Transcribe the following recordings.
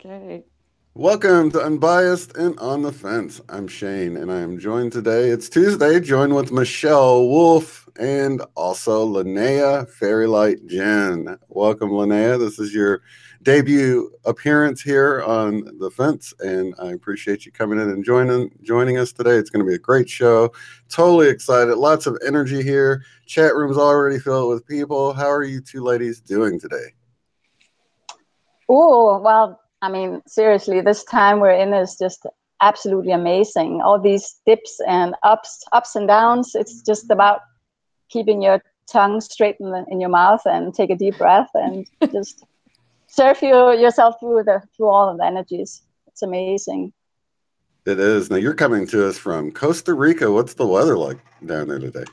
Okay. Welcome to Unbiased and On the Fence. I'm Shane, and I am joined today. It's Tuesday, joined with Michelle Wolfe and also Linea Faerylight Ginn. Welcome, Linea. This is your debut appearance here on the Fence, and I appreciate you coming in and joining us today. It's going to be a great show. Totally excited. Lots of energy here. Chat room's already filled with people. How are you two ladies doing today? Oh, well, I mean, seriously, this time we're in is just absolutely amazing. All these dips and ups and downs. It's just about keeping your tongue straight in your mouth and take a deep breath and just surf yourself through all of the energies. It's amazing. It is. Now you're coming to us from Costa Rica. What's the weather like down there today?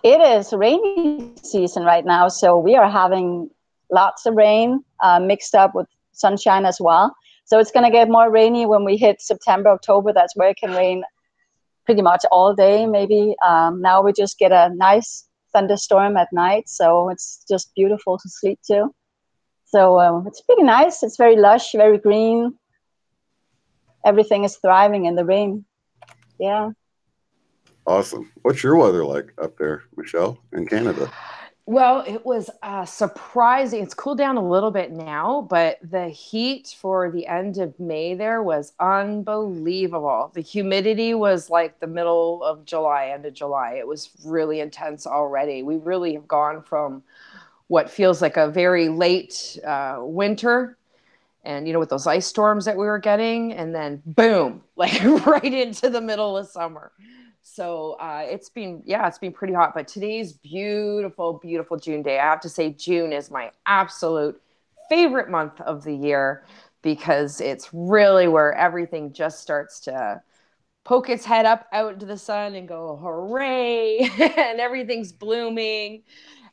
It is rainy season right now, so we are having lots of rain mixed up with sunshine as well. So it's going to get more rainy when we hit September, October. That's where it can rain pretty much all day, maybe. Now we just get a nice thunderstorm at night, so it's just beautiful to sleep to. So it's pretty nice. It's very lush, very green. Everything is thriving in the rain. Yeah. Awesome. What's your weather like up there, Michelle, in Canada? Well, it was surprising. It's cooled down a little bit now, but the heat for the end of May there was unbelievable. The humidity was like the middle of July, end of July. It was really intense already. We really have gone from what feels like a very late winter, and you know, with those ice storms that we were getting, and then boom, like right into the middle of summer. So it's been pretty hot, but today's beautiful, beautiful June day. I have to say June is my absolute favorite month of the year because it's really where everything just starts to poke its head up out into the sun and go, hooray, and everything's blooming.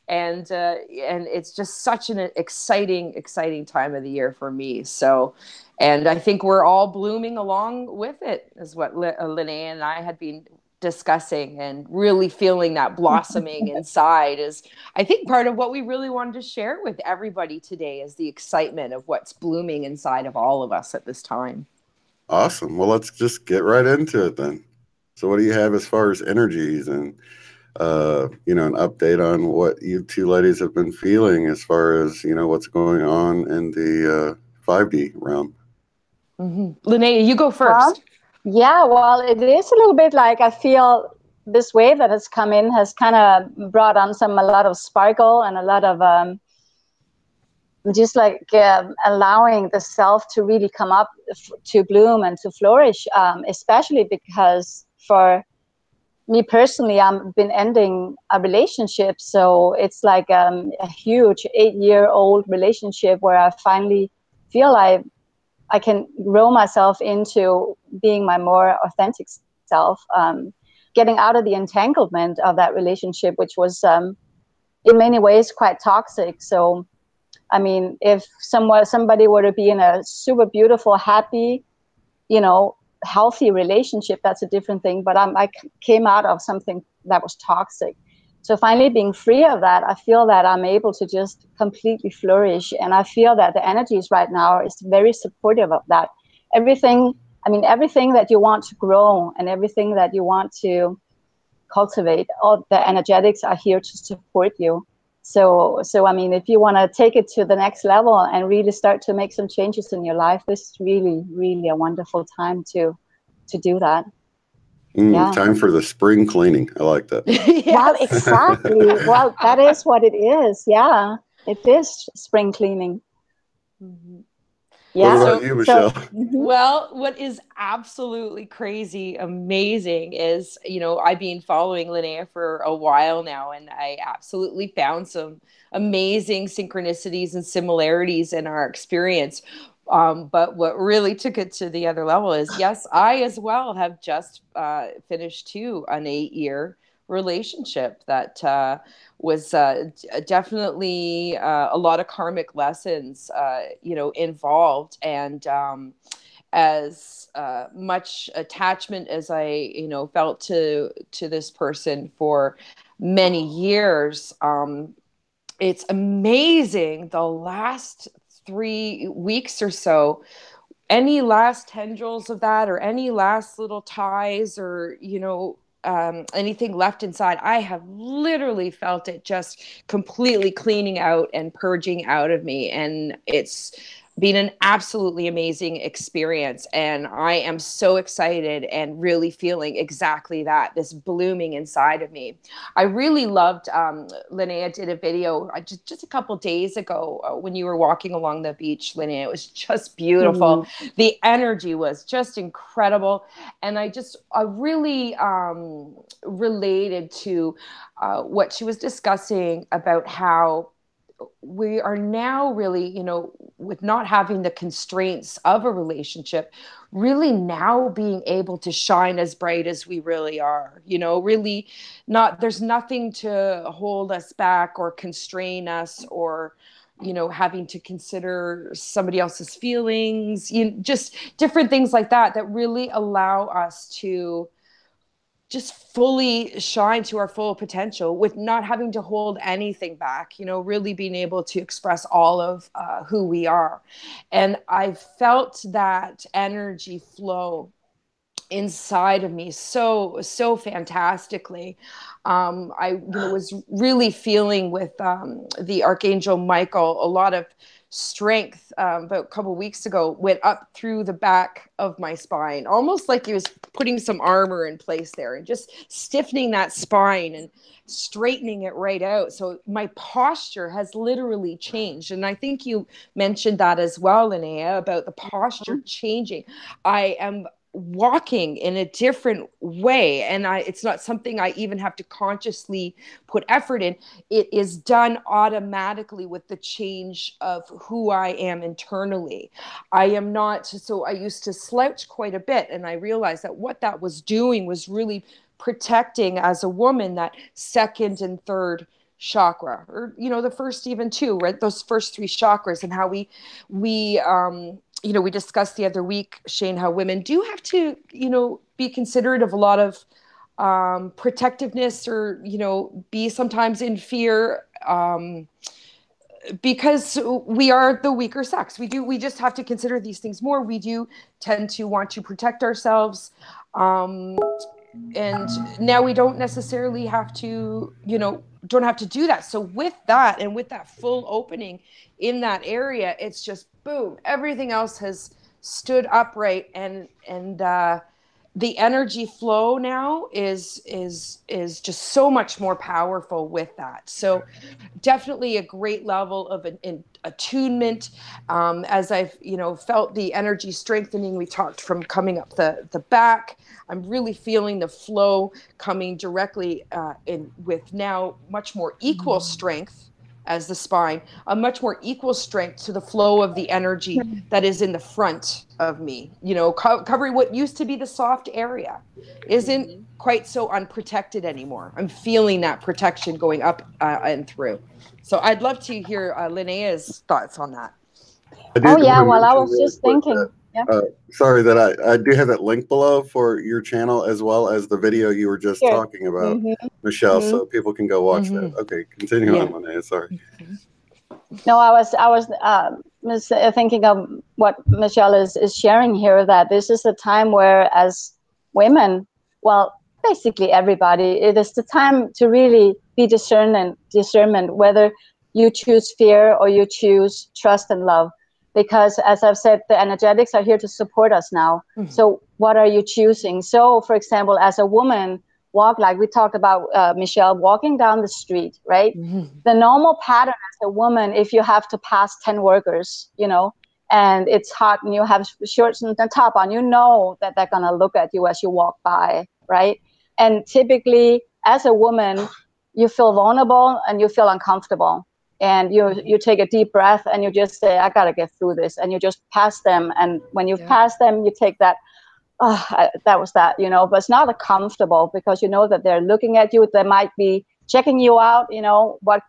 And it's just such an exciting time of the year for me. So, and I think we're all blooming along with it, is what Linea and I had been discussing, and really feeling that blossoming inside is, I think, part of what we really wanted to share with everybody today, is the excitement of what's blooming inside of all of us at this time. Awesome. Well, let's just get right into it then. So what do you have as far as energies and an update on what you two ladies have been feeling as far as, what's going on in the 5D realm? Mm-hmm. Linea, you go first. Yeah, well, it is a little bit like, I feel this wave that has come in has kind of brought on a lot of sparkle and a lot of just like allowing the self to really come up, to bloom and to flourish, especially because for me personally, I've been ending a relationship. So it's like a huge 8-year-old relationship where I finally feel I can grow myself into being my more authentic self, getting out of the entanglement of that relationship, which was in many ways quite toxic. So, I mean, if somebody were to be in a super beautiful, happy, healthy relationship, that's a different thing. But I came out of something that was toxic. So finally being free of that, I feel that I'm able to just completely flourish. And I feel that the energies right now is very supportive of that. Everything that you want to grow and everything that you want to cultivate, all the energetics are here to support you. So I mean, if you want to take it to the next level and really start to make some changes in your life, this is really, really a wonderful time to do that. Yeah. Time for the spring cleaning. I like that. Yes. Well, exactly. Well, that is what it is. Yeah, it is spring cleaning. Mm-hmm. What Yeah. about you, Michelle? Well, what is absolutely crazy, amazing is, you know, I've been following Linea for a while now, and I absolutely found some amazing synchronicities and similarities in our experience. But what really took it to the other level is, yes, I as well have just finished too an 8-year relationship that was definitely a lot of karmic lessons, you know, involved. And as much attachment as I, you know, felt to this person for many years, it's amazing the last 3 weeks or so, any last tendrils of that or any last little ties or, you know, anything left inside, I have literally felt it just completely cleaning out and purging out of me. And it's been an absolutely amazing experience. And I am so excited and really feeling exactly that, this blooming inside of me. I really loved, Linea did a video just a couple days ago when you were walking along the beach, Linea. It was just beautiful. Mm-hmm. The energy was just incredible. And I really related to what she was discussing about how we are now really, you know, with not having the constraints of a relationship, really now being able to shine as bright as we really are, you know, really not, there's nothing to hold us back or constrain us or, you know, having to consider somebody else's feelings, just different things like that, that really allow us to just fully shine to our full potential with not having to hold anything back, you know, really being able to express all of who we are. And I felt that energy flow inside of me so fantastically. I, you know, was really feeling with the Archangel Michael a lot of strength. About a couple of weeks ago, went up through the back of my spine, almost like he was putting some armor in place there and just stiffening that spine and straightening it right out. So my posture has literally changed. And I think you mentioned that as well, Linea, about the posture changing. I am walking in a different way, and it's not something I even have to consciously put effort in. It is done automatically with the change of who I am internally. I am not, so I used to slouch quite a bit, and I realized that what that was doing was really protecting, as a woman, that second and third chakra, or, you know, the first even two, right? Those first three chakras, and how we you know, we discussed the other week, Shane, how women do have to, you know, be considerate of a lot of protectiveness, or, you know, be sometimes in fear, because we are the weaker sex. We just have to consider these things more. We do tend to want to protect ourselves. And now we don't necessarily have to, you know, don't have to do that. So with that, and with that full opening in that area, it's just boom, everything else has stood upright, and the energy flow now is just so much more powerful with that. So definitely a great level of an attunement. As I've, you know, felt the energy strengthening, we talked from coming up the back. I'm really feeling the flow coming directly in, with now much more equal strength as the spine, a much more equal strength to the flow of the energy that is in the front of me, you know, covering what used to be the soft area isn't quite so unprotected anymore. I'm feeling that protection going up and through. So I'd love to hear Linea's thoughts on that. Oh yeah, well, I was just thinking. Sorry that I do have that link below for your channel, as well as the video you were just talking about, Michelle, so people can go watch that. Okay, continue on, Linnea. Sorry. No, I was thinking of what Michelle is sharing here, that this is a time where, as women, well, basically everybody, it is the time to really be discernment whether you choose fear or you choose trust and love. Because, as I've said, the energetics are here to support us now. So what are you choosing? So, for example, as a woman, walk, like we talked about, Michelle, walking down the street, right? The normal pattern as a woman, if you have to pass 10 workers, you know, and it's hot and you have shorts and the top on, you know that they're going to look at you as you walk by, right? And typically, as a woman, you feel vulnerable and you feel uncomfortable. And you take a deep breath and you just say, I got to get through this. And you just pass them. And when you've passed them, you take that, that was that, you know, but it's not comfortable because you know that they're looking at you. They might be checking you out, you know, what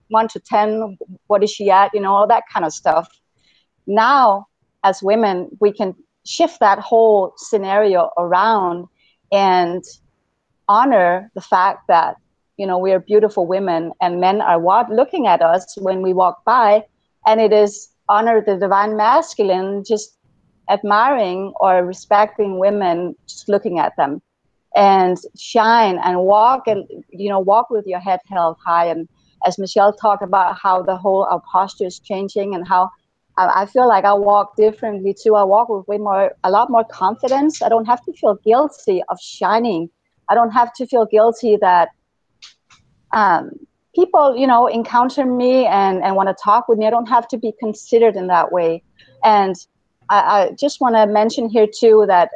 1 to 10, what is she at, you know, all that kind of stuff. Now, as women, we can shift that whole scenario around and honor the fact that, you know, we are beautiful women and men are looking at us when we walk by, and it is honor the divine masculine, just admiring or respecting women, just looking at them, and shine and walk, and, you know, walk with your head held high. And as Michelle talked about how the whole our posture is changing, and how I feel like I walk differently too. I walk with a lot more confidence. I don't have to feel guilty of shining. I don't have to feel guilty that people, you know, encounter me and want to talk with me. I don't have to be considered in that way. And I just want to mention here too that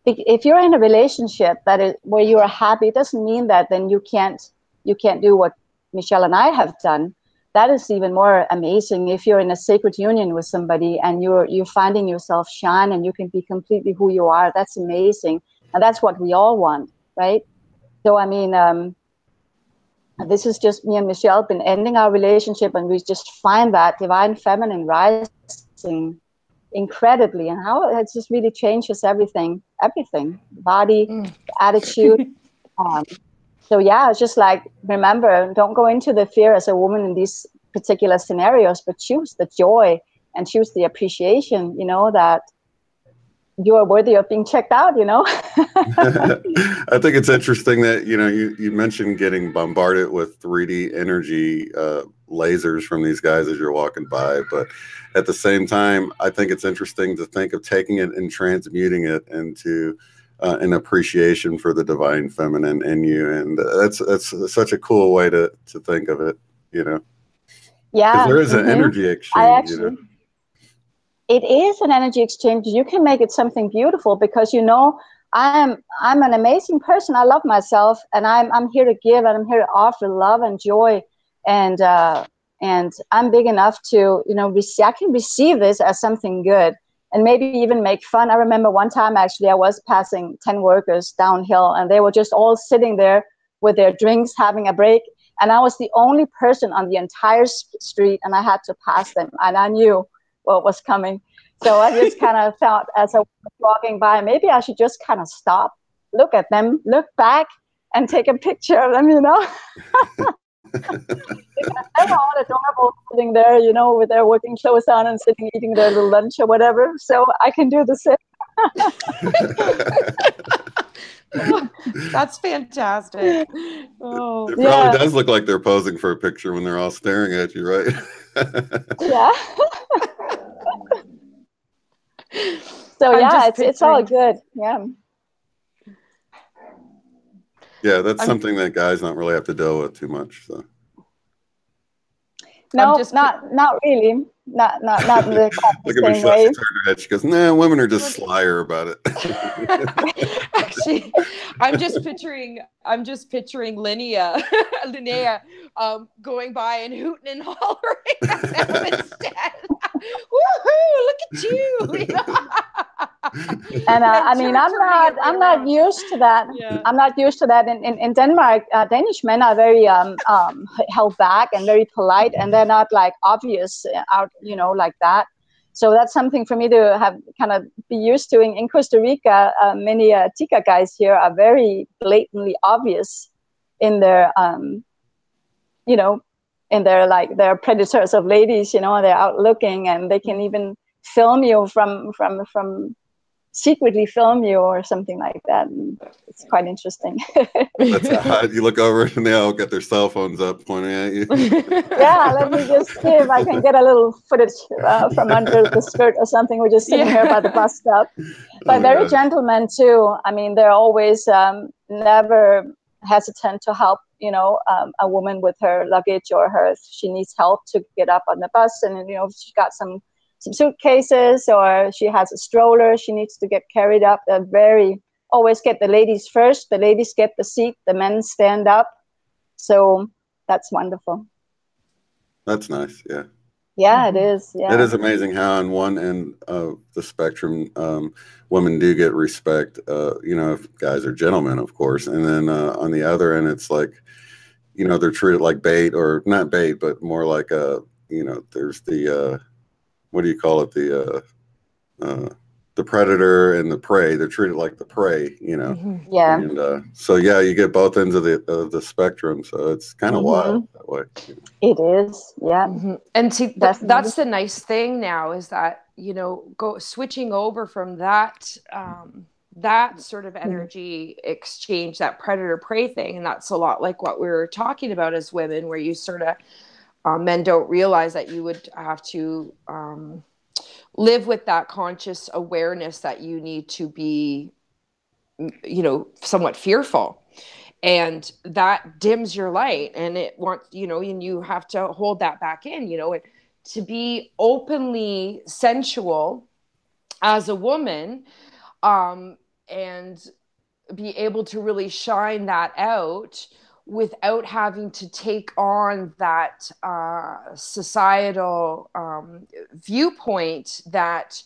if you're in a relationship where you are happy, it doesn't mean that then you can't do what Michelle and I have done. That is even more amazing. If you're in a sacred union with somebody and you're finding yourself shine and you can be completely who you are, that's amazing. And that's what we all want, right? So, I mean, this is just me and Michelle been ending our relationship, and we just find that divine feminine rising incredibly, and how it just really changes everything, body, attitude. So yeah, it's just like, remember, don't go into the fear as a woman in these particular scenarios, but choose the joy and choose the appreciation, you know, that you are worthy of being checked out, you know. I think it's interesting that, you know, you mentioned getting bombarded with 3D energy lasers from these guys as you're walking by, but at the same time, I think it's interesting to think of taking it and transmuting it into an appreciation for the divine feminine in you, and that's such a cool way to think of it, you know. Yeah, there is an energy exchange. You know? It is an energy exchange. You can make it something beautiful because, you know, I'm an amazing person. I love myself, and I'm here to give, and I'm here to offer love and joy, and I'm big enough to, you know, I can receive this as something good. And maybe even make fun. I remember one time, actually, I was passing 10 workers downhill, and they were just all sitting there with their drinks, having a break. And I was the only person on the entire street, and I had to pass them. And I knew what was coming. So I just kind of thought, as I was walking by, maybe I should just kind of stop, look at them, look back, and take a picture of them, you know. They were all adorable sitting there, you know, with their working clothes on and sitting eating their little lunch or whatever. So I can do the same. That's fantastic. Oh, it probably does look like they're posing for a picture when they're all staring at you, right? Yeah. So yeah, it's all good. Yeah. Yeah, that's something that guys don't really have to deal with too much. So. No, not really. Not in the same way. She turned her head. She goes, "Nah, women are just slyer about it." Actually, I'm just picturing Linea going by and hooting and hollering at them instead. Woohoo! Look at you! You know? And I mean, I'm not used to that. Yeah. I'm not used to that. In Denmark, Danish men are very held back and very polite, and they're not like obvious out, you know, like that. So that's something for me to have kind of be used to. In Costa Rica, many Tika guys here are very blatantly obvious in their, you know, in their, like, they're predators of ladies, you know, they're out looking, and they can even film you from secretly film you or something like that. And it's quite interesting. You look over and they all got their cell phones up pointing at you. Yeah, let me just see if I can get a little footage from under the skirt or something. We're just sitting here by the bus stop. But very gentlemen too. I mean, they're always never hesitant to help, you know, a woman with her luggage, or if she needs help to get up on the bus, and, you know, if she's got some some suitcases, or she has a stroller, she needs to get carried up. Always get the ladies first. The ladies get the seat, the men stand up. So that's wonderful. That's nice. Yeah. Yeah, it is. Yeah. It is amazing how on one end of the spectrum, women do get respect, you know, if guys are gentlemen, of course. And then on the other end, it's like, you know, they're treated like bait, or not bait, but more like you know, there's the, what do you call it? The predator and the prey. They're treated like the prey, you know. Yeah. And so yeah, you get both ends of the spectrum. So it's kind of wild that way. It is, yeah. And see, that's the nice thing now, is that, you know, switching over from that that sort of energy exchange, that predator prey thing, and that's a lot like what we were talking about as women, where you sort of men don't realize that you would have to live with that conscious awareness that you need to be, you know, somewhat fearful, and that dims your light, and it wants, you know, and you have to hold that back in, you know, and to be openly sensual as a woman, and be able to really shine that out without having to take on that societal viewpoint that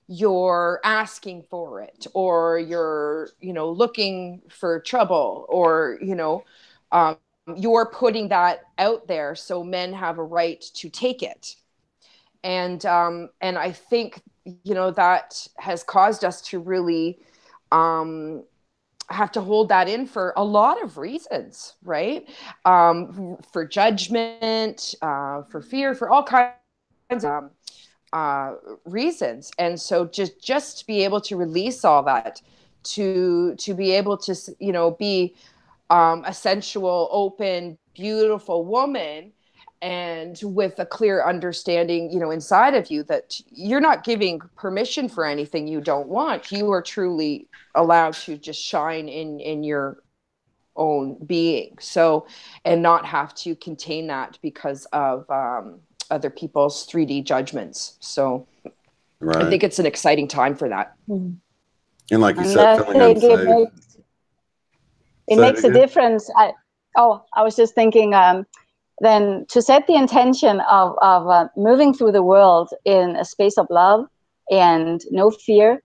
you're asking for it, or you're, you know, looking for trouble, or, you know, you're putting that out there, so men have a right to take it. And I think, you know, that has caused us to really have to hold that in for a lot of reasons, right? For judgment, for fear, for all kinds of reasons. And so just to be able to release all that, to be able to, you know, be a sensual, open, beautiful woman, and with a clear understanding, you know, inside of you that you're not giving permission for anything you don't want. You are truly allowed to just shine in your own being. So, and not have to contain that because of other people's 3D judgments. So I think it's an exciting time for that. And like you said, feeling unsafe. It makes a difference. I was just thinking, then to set the intention of moving through the world in a space of love and no fear,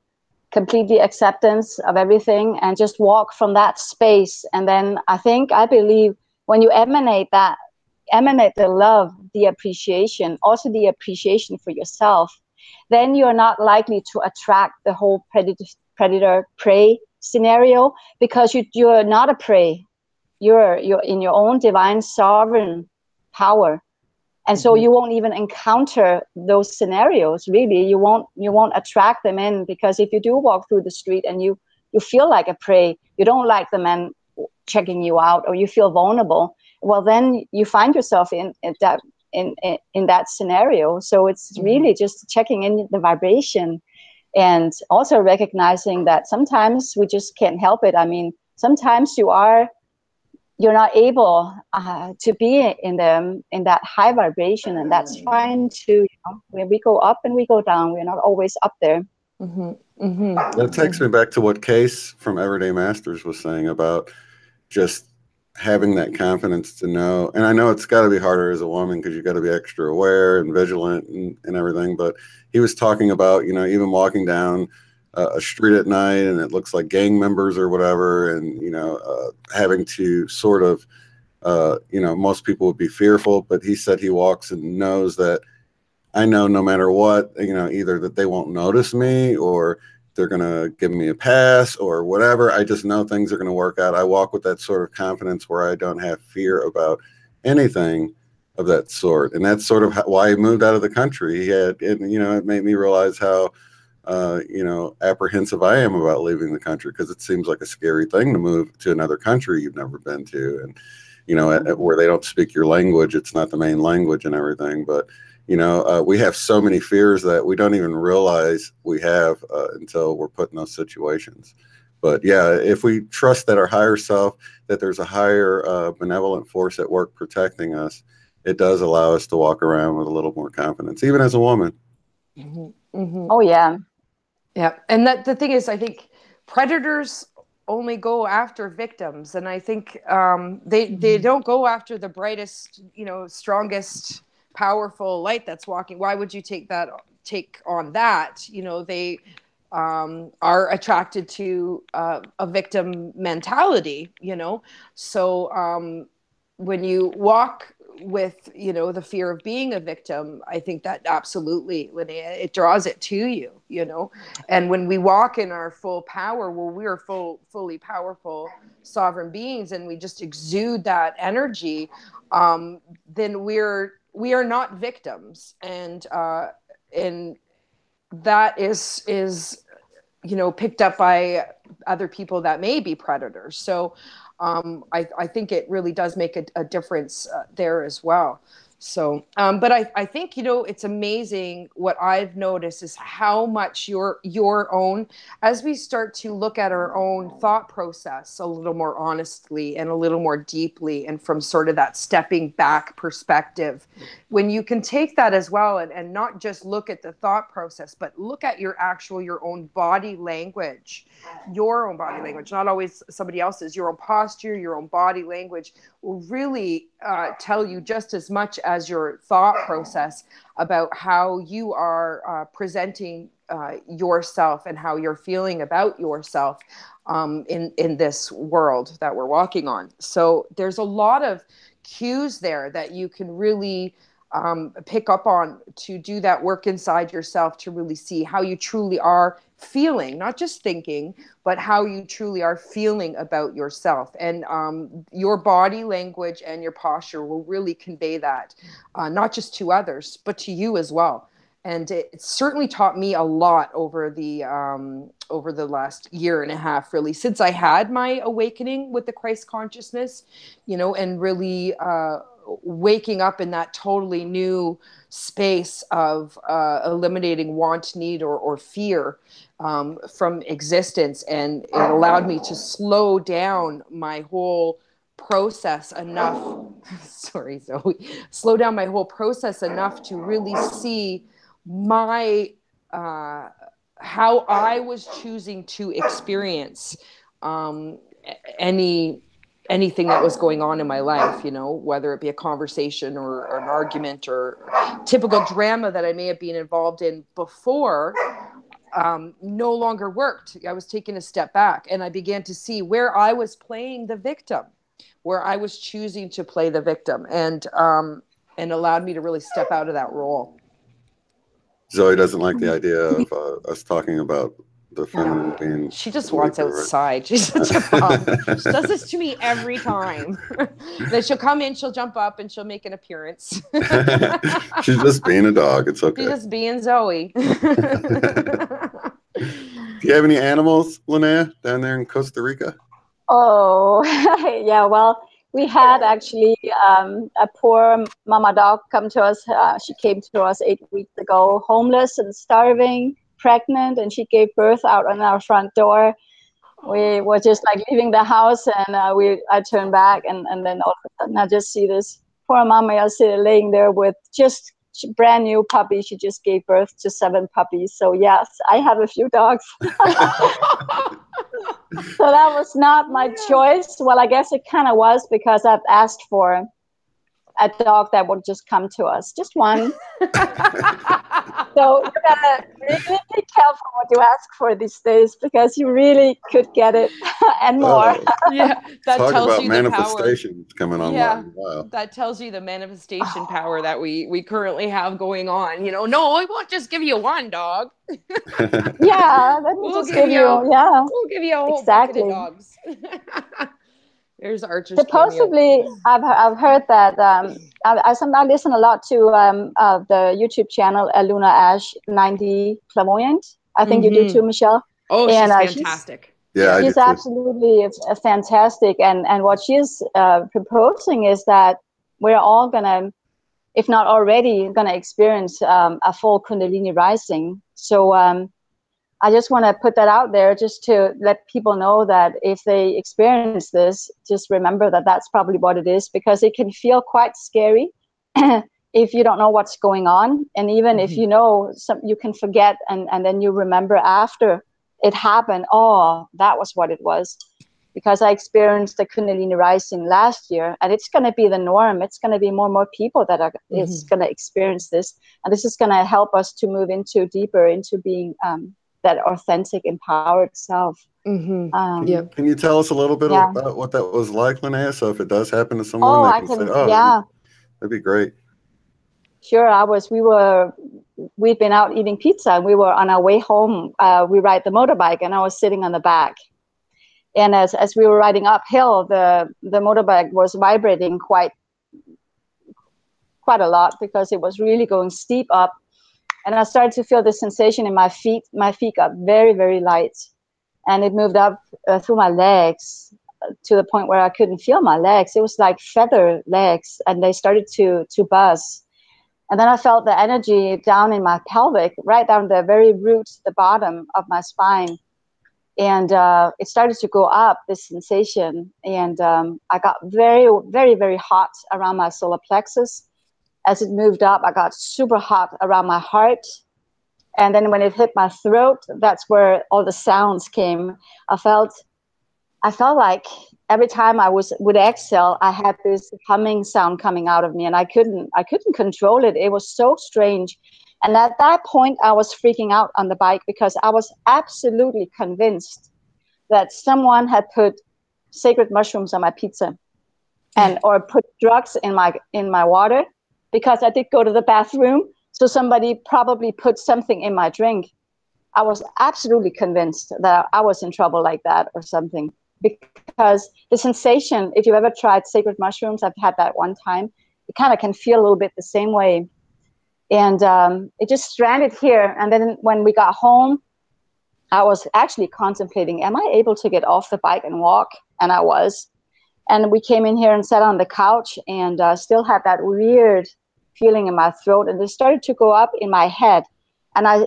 completely acceptance of everything, and just walk from that space. And then I believe when you emanate the love, the appreciation, also the appreciation for yourself, then you're not likely to attract the whole predator prey scenario, because you're not a prey. You're in your own divine sovereign power. And so you won't even encounter those scenarios, really. You won't attract them in, because if you do walk through the street and you feel like a prey, you don't like the men checking you out, or you feel vulnerable, well, then you find yourself in that scenario. So it's really just checking in the vibration, and also recognizing that sometimes we just can't help it. I mean, sometimes you're not able to be in that high vibration, and that's fine too. You know, when we go up and we go down, we're not always up there. That takes me back to what Case from Everyday Masters was saying about just having that confidence to know. And I know it's got to be harder as a woman, because you got to be extra aware and vigilant and everything. But he was talking about, you know, even walking down a street at night and it looks like gang members or whatever, and you know, having to sort of you know, most people would be fearful, but he said he walks and knows that I know no matter what, you know, either that they won't notice me, or they're gonna give me a pass, or whatever. I just know things are gonna work out. I walk with that sort of confidence where I don't have fear about anything of that sort. And that's sort of why he moved out of the country. He had, and you know, it made me realize how you know, apprehensive I am about leaving the country, because it seems like a scary thing to move to another country you've never been to, and you know, where they don't speak your language, it's not the main language and everything. But you know, we have so many fears that we don't even realize we have until we're put in those situations. But yeah, if we trust that our higher self, that there's a higher benevolent force at work protecting us, it does allow us to walk around with a little more confidence, even as a woman. Oh yeah. Yeah. And that the thing is, I think predators only go after victims, and I think they don't go after the brightest, strongest, powerful light that's walking. Why would you take on that? They are attracted to a victim mentality. So when you walk with the fear of being a victim, I think that absolutely, Linnea, it draws it to you. And when we walk in our full power, well, we are fully powerful sovereign beings, and we just exude that energy, then we are not victims, and that is picked up by other people that may be predators. So I think it really does make a difference there as well. So, but I think, it's amazing what I've noticed is how much your own, as we start to look at our own thought process a little more honestly and a little more deeply, and from sort of that stepping back perspective, when you can take that as well and not just look at the thought process, but look at your own body language, your own body language, not always somebody else's, your own posture, your own body language will really tell you just as much as your thought process about how you are presenting yourself and how you're feeling about yourself in this world that we're walking on. So there's a lot of cues there that you can really pick up on to do that work inside yourself, to really see how you truly are feeling, not just thinking, but how you truly are feeling about yourself. And your body language and your posture will really convey that, not just to others, but to you as well. And it certainly taught me a lot over the last year and a half, really, since I had my awakening with the Christ consciousness, and really waking up in that totally new space of eliminating want, need, or fear from existence. And it allowed me to slow down my whole process enough. Sorry, Zoe. Slow down my whole process enough to really see my how I was choosing to experience anything that was going on in my life, whether it be a conversation or an argument or typical drama that I may have been involved in before, no longer worked. I was taking a step back, and I began to see where I was playing the victim, where I was choosing to play the victim, and allowed me to really step out of that role. Zoe doesn't like the idea of us talking about the feminine being. She just wants outside. She's such a bum. She does this to me every time. Then she'll come in, she'll jump up, and she'll make an appearance. She's just being a dog. It's okay. She's just being Zoe. Do you have any animals, Linnea, down there in Costa Rica? Oh, yeah. Well, we had actually a poor mama dog come to us. She came to us 8 weeks ago, homeless and starving, pregnant, and she gave birth out on our front door. We were just like leaving the house, and I turned back, and then all of a sudden I just see this poor mama laying there with just brand new puppy. She just gave birth to 7 puppies. So yes, I have a few dogs. So that was not my choice. Well, I guess it kind of was, because I've asked for a dog that would just come to us, just one. So you gotta really be careful what you ask for these days, because you really could get it and more. Yeah, that Talk tells about you the manifestation coming online. Yeah, wow. That tells you the manifestation power that we currently have going on. No, I won't just give you one dog. Yeah, let me just give you. Yeah, we'll give you a whole bucket of dogs. There's Archer's supposedly I've heard that I listen a lot to the YouTube channel Luna Ash 90 Clairvoyant. I think you do too, Michelle. Oh, and, she's fantastic. She's absolutely fantastic, and what she's proposing is that we're all gonna, if not already, gonna experience a full Kundalini rising. So I just want to put that out there, just to let people know that if they experience this, just remember that that's probably what it is, because it can feel quite scary. if you don't know what's going on, and even if you know, you can forget, and then you remember after it happened, oh, that was what it was. Because I experienced the Kundalini rising last year, and it's going to be the norm. It's going to be more and more people that are is going to experience this, and this is going to help us to move into deeper into being that authentic, empowered self. Can you tell us a little bit about what that was like, Linnea? So if it does happen to someone, they can say, "Oh, that'd be great." Sure, we'd been out eating pizza, and we were on our way home. We ride the motorbike, and I was sitting on the back. And as we were riding uphill, the motorbike was vibrating quite a lot, because it was really going steep up. And I started to feel the sensation in my feet. My feet got very, very light, and it moved up through my legs to the point where I couldn't feel my legs. It was like feather legs, and they started to buzz. And then I felt the energy down in my pelvic, right down the very root, the bottom of my spine. And it started to go up, this sensation. And I got very, very, very hot around my solar plexus. As it moved up, I got super hot around my heart. And then when it hit my throat, that's where all the sounds came. I felt like every time I would exhale, I had this humming sound coming out of me, and I couldn't control it. It was so strange. And at that point, I was freaking out on the bike, because I was absolutely convinced that someone had put sacred mushrooms on my pizza, or put drugs in my water, because I did go to the bathroom. So somebody probably put something in my drink. I was absolutely convinced that I was in trouble like that or something, because the sensation, if you ever tried sacred mushrooms, I've had that one time, it kind of can feel a little bit the same way. And it just stranded here. And then when we got home, I was actually contemplating, am I able to get off the bike and walk? And I was. And we came in here and sat on the couch, and still had that weird feeling in my throat. And it started to go up in my head. And I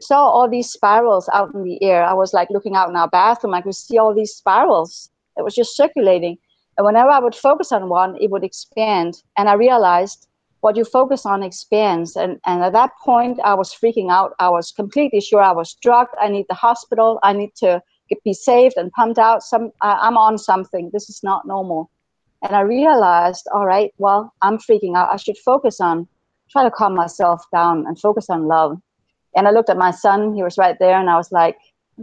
saw all these spirals out in the air. I was like looking out in our bathroom. I could see all these spirals that was just circulating. And whenever I would focus on one, it would expand. And I realized, what you focus on expands. And at that point, I was freaking out. I was completely sure I was drugged. I need the hospital. I need to be saved and pumped out. I'm on something. This is not normal. And I realized, all right, well, I'm freaking out. I should try to calm myself down and focus on love. And I looked at my son. He was right there. And I was like,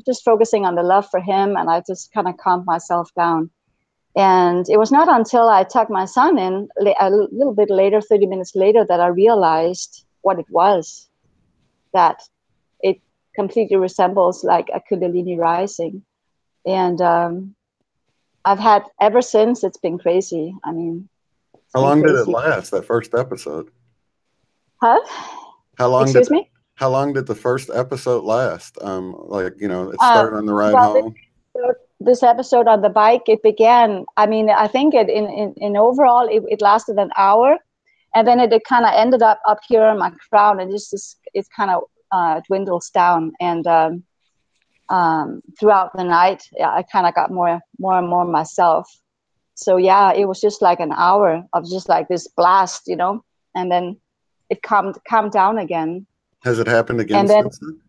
just focusing on the love for him. And I just kind of calmed myself down. And it was not until I tucked my son in a little bit later, 30 minutes later, that I realized what it was, that it completely resembles like a Kundalini rising. And I've had, ever since, it's been crazy. I mean, how long did it last, that first episode? Huh? Excuse me? How long did the first episode last? It started on the ride home. This episode on the bike, it began, I mean, I think in overall, it lasted an hour, and then it kind of ended up here on my crown, and it kind of dwindles down. And throughout the night, I kind of got more and more myself. So yeah, it was just like an hour of just like this blast, and then it calmed down again. Has it happened again since then?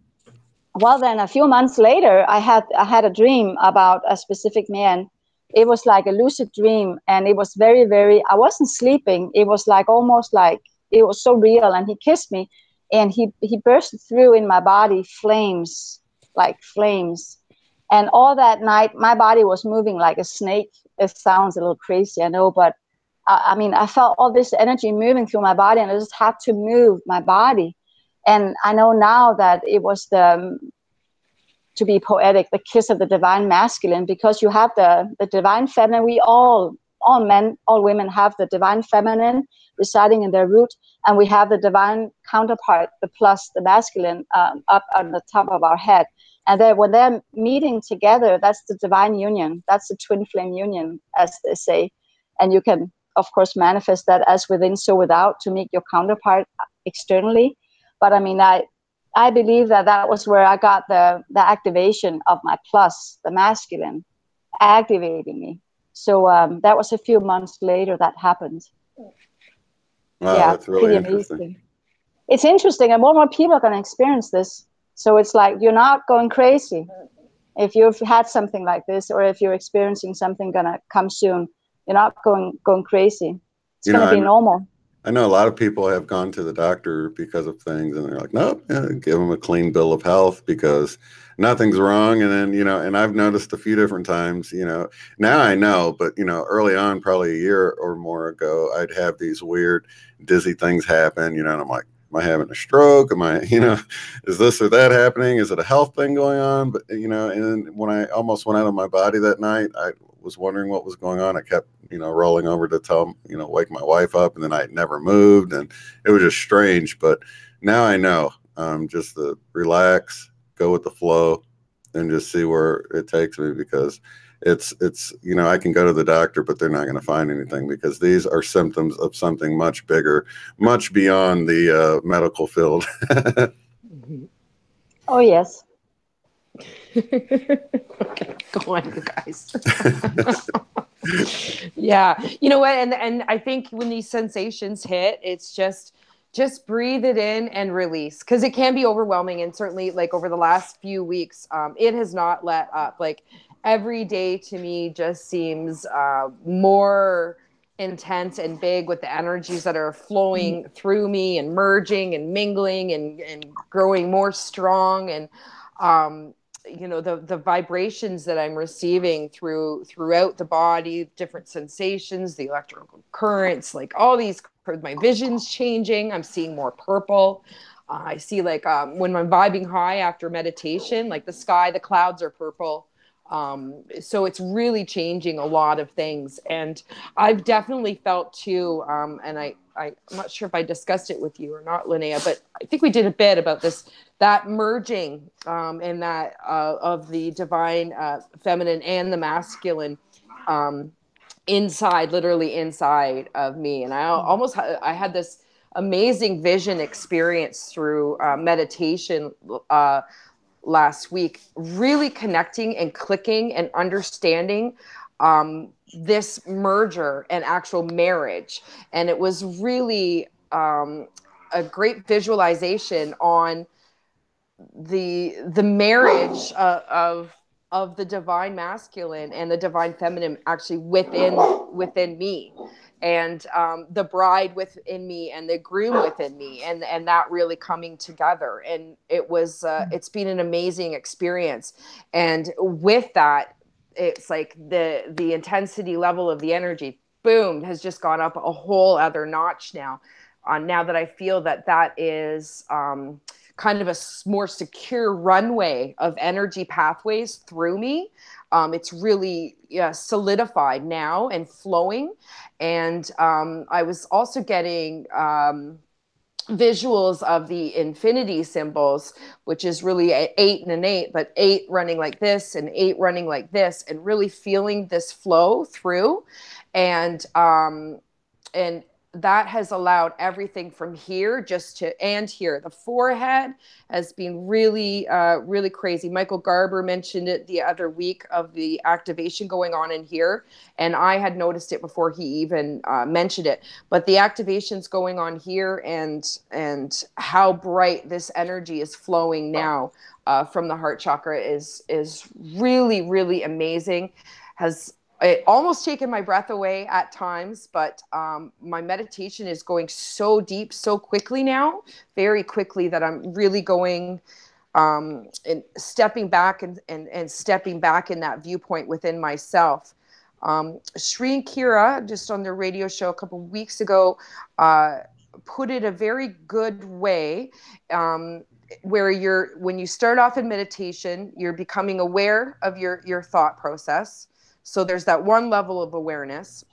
Well, then a few months later, I had a dream about a specific man. It was like a lucid dream, and it was very, very, I wasn't sleeping. It was like almost like, it was so real. And he kissed me, and he burst through in my body flames, like flames. And all that night, my body was moving like a snake. It sounds a little crazy, I know, but I mean, I felt all this energy moving through my body, and I just had to move my body. And I know now that it was to be poetic, the kiss of the divine masculine, because you have the divine feminine. We all men, all women have the divine feminine residing in their root, and we have the divine counterpart, the plus, the masculine, up on the top of our head. And then when they're meeting together, that's the divine union. That's the twin flame union, as they say. And you can, of course, manifest that as within, so without, to make your counterpart externally. But I mean, I believe that was where I got the activation of my plus, the masculine, activating me. So that was a few months later that happened. Wow, Yeah, that's really pretty interesting. amazing. It's interesting, and more and more people are going to experience this. So it's like you're not going crazy if you've had something like this, or if you're experiencing something gonna come soon. You're not going crazy. It's You going know, to be normal. I know a lot of people have gone to the doctor because of things, and they're like, nope, yeah, give them a clean bill of health because nothing's wrong. And then, you know, and I've noticed a few different times, you know, now I know, but, you know, early on, probably a year or more ago, I'd have these weird dizzy things happen, you know, and I'm like, am I having a stroke? Am I, you know, is this or that happening? Is it a health thing going on? But, you know, and then when I almost went out of my body that night, I was wondering what was going on. I kept, you know, rolling over to tell, you know, wake my wife up, and then I never moved, and it was just strange. But now I know, just to relax, go with the flow, and just see where it takes me, because it's, you know, I can go to the doctor, but they're not going to find anything, because these are symptoms of something much bigger, much beyond the medical field. Oh, yes. Okay, go on, you guys. Yeah, you know what, and I think when these sensations hit, it's just breathe it in and release, because it can be overwhelming. And certainly, like, over the last few weeks, it has not let up. Like, every day to me just seems more intense and big, with the energies that are flowing through me and merging and mingling and growing more strong. And you know, the vibrations that I'm receiving throughout the body, different sensations, the electrical currents, like all these, my vision's changing. I'm seeing more purple. I see, like, when I'm vibing high after meditation, like the sky, the clouds are purple. So it's really changing a lot of things. And I've definitely felt too, and I'm not sure if I discussed it with you or not, Linnea, but I think we did a bit about this, that merging, and that of the divine feminine and the masculine, inside, literally inside of me. And I had this amazing vision experience through meditation last week, really connecting and clicking and understanding this merger and actual marriage. And it was really a great visualization on the marriage of the divine masculine and the divine feminine actually within me, and the bride within me and the groom within me, and that really coming together. And it was it's been an amazing experience. And with that, it's like the intensity level of the energy, boom, has just gone up a whole other notch now. Now that I feel that is kind of a more secure runway of energy pathways through me. It's really solidified now and flowing. And I was also getting visuals of the infinity symbols, which is really 8 and an 8, but 8 running like this and 8 running like this, and really feeling this flow through. And that has allowed everything from here just to, and here, the forehead has been really, really crazy. Michael Garber mentioned it the other week of the activation going on in here. And I had noticed it before he even mentioned it, but the activations going on here, and how bright this energy is flowing now from the heart chakra is really, really amazing. Has it almost taken my breath away at times, but my meditation is going so deep so quickly now, very quickly, that I'm really going and stepping back and stepping back in that viewpoint within myself. Sri and Kira, just on their radio show a couple of weeks ago, put it a very good way, where when you start off in meditation, you're becoming aware of your thought process. So there's that one level of awareness,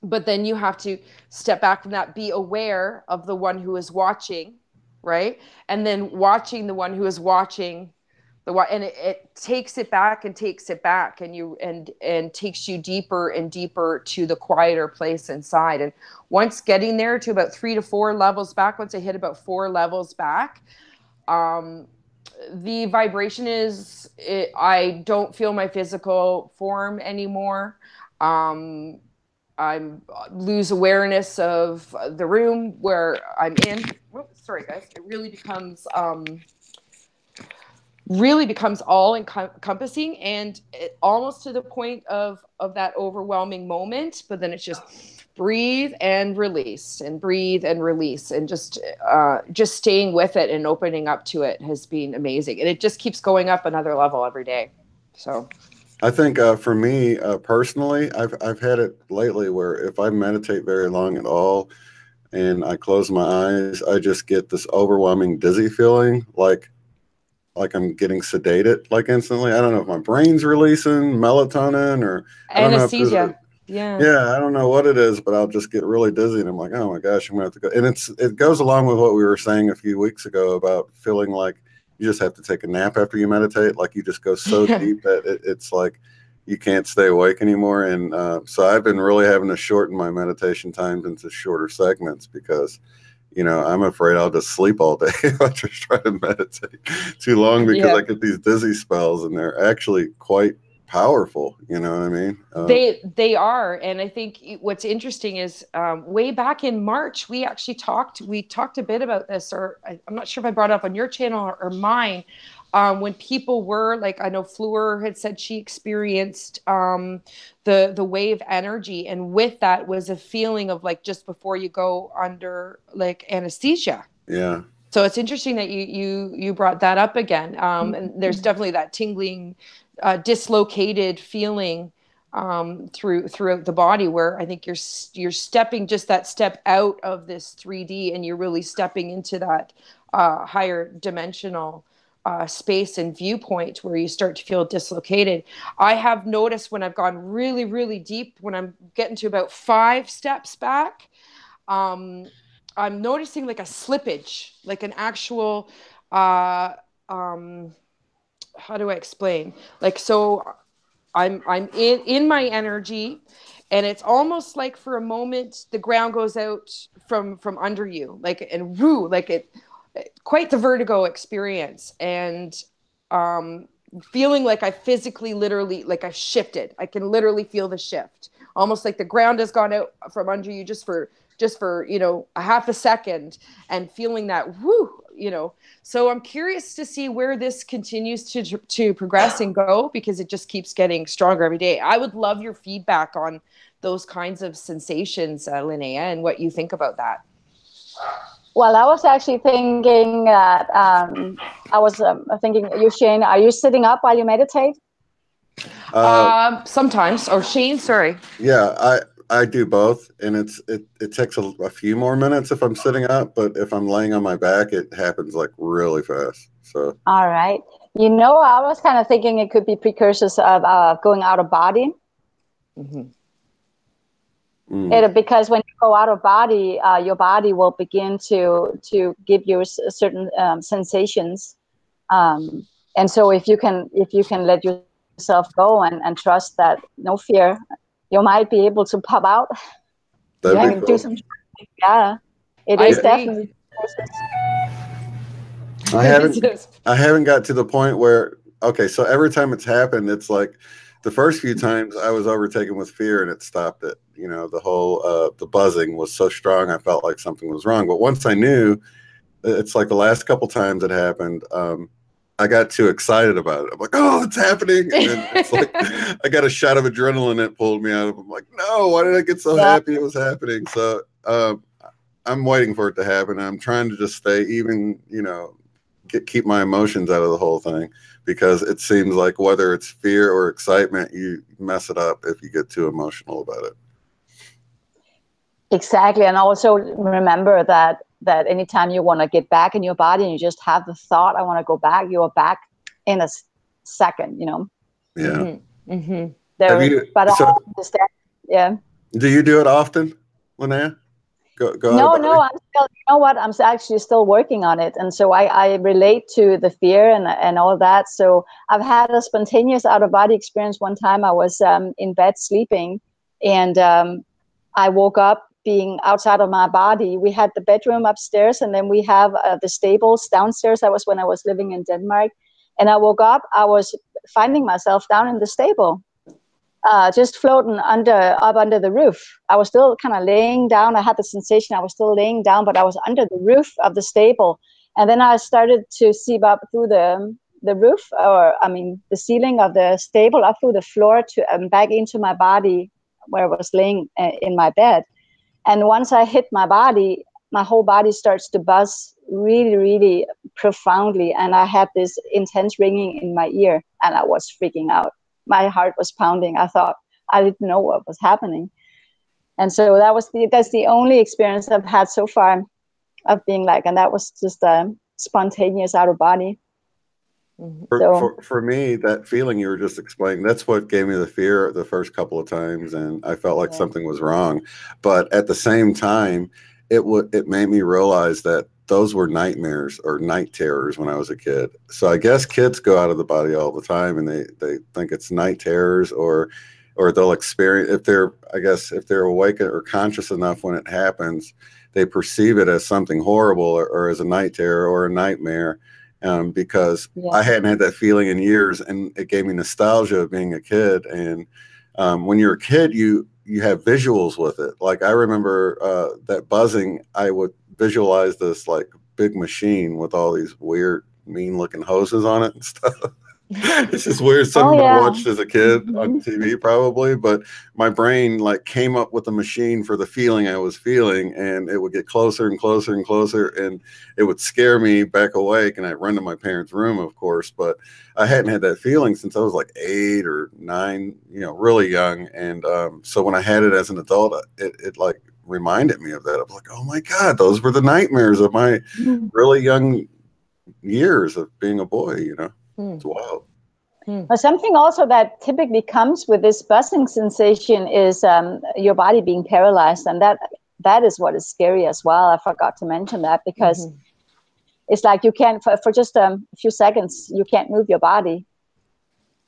but then you have to step back from that, be aware of the one who is watching, right? And then watching the one who is watching and it takes it back and takes it back, and takes you deeper and deeper to the quieter place inside. And once getting there to about 3 to 4 levels back, once I hit about 4 levels back, the vibration I don't feel my physical form anymore. lose awareness of the room where I'm in. Whoops, sorry guys. It really becomes all encompassing, and almost to the point of that overwhelming moment. But then it's just breathe and release, and breathe and release, and just staying with it and opening up to it has been amazing. And it just keeps going up another level every day. So I think for me personally, I've had it lately where if I meditate very long at all and I close my eyes, I just get this overwhelming dizzy feeling, like I'm getting sedated, like instantly. I don't know if my brain's releasing melatonin or anesthesia. Yeah, I don't know what it is, but I'll just get really dizzy, and I'm like, oh my gosh, I'm gonna have to go. And it goes along with what we were saying a few weeks ago about feeling like you just have to take a nap after you meditate. Like you just go so deep that it's like you can't stay awake anymore. And so I've been really having to shorten my meditation times into shorter segments because, you know, I'm afraid I'll just sleep all day if I just try to meditate too long because I get these dizzy spells, and they're actually quite powerful. You know what I mean? They are. And I think what's interesting is way back in March, we actually talked a bit about this, or I'm not sure if I brought it up on your channel or mine, when people were like, I know Fleur had said she experienced the wave energy, and with that was a feeling of like just before you go under like anesthesia. Yeah. So it's interesting that you brought that up again. And there's definitely that tingling, dislocated feeling throughout the body, where I think you're stepping just that step out of this 3D, and you're really stepping into that higher dimensional space and viewpoint where you start to feel dislocated. I have noticed when I've gone really, really deep, when I'm getting to about 5 steps back, I'm noticing like a slippage, like an actual, how do I explain? Like, so I'm in my energy, and it's almost like for a moment the ground goes out from under you, like, and woo, like it quite the vertigo experience, and feeling like I physically, literally, like I shifted. I can literally feel the shift, almost like the ground has gone out from under you just for you know, a half a second, and feeling that woo, you know. So I'm curious to see where this continues to progress and go, because it just keeps getting stronger every day. I would love your feedback on those kinds of sensations, Linnea, and what you think about that. Well, I was actually thinking that thinking, you, Shane, are you sitting up while you meditate? Sometimes. Or Shane, sorry. Yeah, I do both, and it takes a few more minutes if I'm sitting up, but if I'm laying on my back, it happens like really fast. So. All right. You know, I was kind of thinking it could be precursors of going out of body. Mm-hmm. Because when you go out of body, your body will begin to give you certain sensations, and so if you can let yourself go and trust that no fear, you might be able to pop out. That'd be cool. Do some. Yeah, it is definitely. I haven't got to the point where, okay, so every time it's happened, it's like the first few times I was overtaken with fear and it stopped it. You know, the whole, the buzzing was so strong, I felt like something was wrong. But once I knew, it's like the last couple times it happened, I got too excited about it. I'm like, oh, it's happening. And then it's like, I got a shot of adrenaline that pulled me out of it. I'm like, no, why did I get so happy it was happening? So I'm waiting for it to happen. I'm trying to just stay even, you know, keep my emotions out of the whole thing, because it seems like whether it's fear or excitement, you mess it up if you get too emotional about it. Exactly. And also remember that anytime you want to get back in your body and you just have the thought, I want to go back, you are back in a second, you know? Yeah. Mm-hmm. I understand. Yeah. Do you do it often, Linnea? Go no, I'm still, you know what? I'm actually still working on it. And so I relate to the fear and all that. So I've had a spontaneous out of body experience. One time I was in bed sleeping, and I woke up being outside of my body. We had the bedroom upstairs, and then we have the stables downstairs. That was when I was living in Denmark. And I woke up, I was finding myself down in the stable. just floating up under the roof. I was still kind of laying down. I had the sensation I was still laying down, but I was under the roof of the stable. And then I started to seep up through the roof, or I mean, the ceiling of the stable, up through the floor to back into my body where I was laying in my bed. And once I hit my body, my whole body starts to buzz really, really profoundly. And I had this intense ringing in my ear, and I was freaking out. My heart was pounding. I thought I didn't know what was happening. And so that's the only experience I've had so far of being like, and that was just a spontaneous out of body. For me, that feeling you were just explaining, that's what gave me the fear the first couple of times, and I felt like something was wrong. But at the same time, it made me realize that those were nightmares or night terrors when I was a kid. So I guess kids go out of the body all the time, and they think it's night terrors, or they'll experience, if they're awake or conscious enough when it happens, they perceive it as something horrible or as a night terror or a nightmare. Because I hadn't had that feeling in years, and it gave me nostalgia of being a kid. And when you're a kid, you have visuals with it. Like I remember that buzzing, I would visualize this like big machine with all these weird, mean looking hoses on it and stuff. It's just weird. Something I watched as a kid on TV probably, but my brain like came up with a machine for the feeling I was feeling, and it would get closer and closer and closer, and it would scare me back awake, and I'd run to my parents' room, of course. But I hadn't had that feeling since I was like 8 or 9, really young. And so when I had it as an adult, it like reminded me of that. I was like, oh my God, those were the nightmares of my really young years of being a boy, It's wild. But something also that typically comes with this buzzing sensation is your body being paralyzed. And that is what is scary as well. I forgot to mention that, because it's like you can't, for just a few seconds, you can't move your body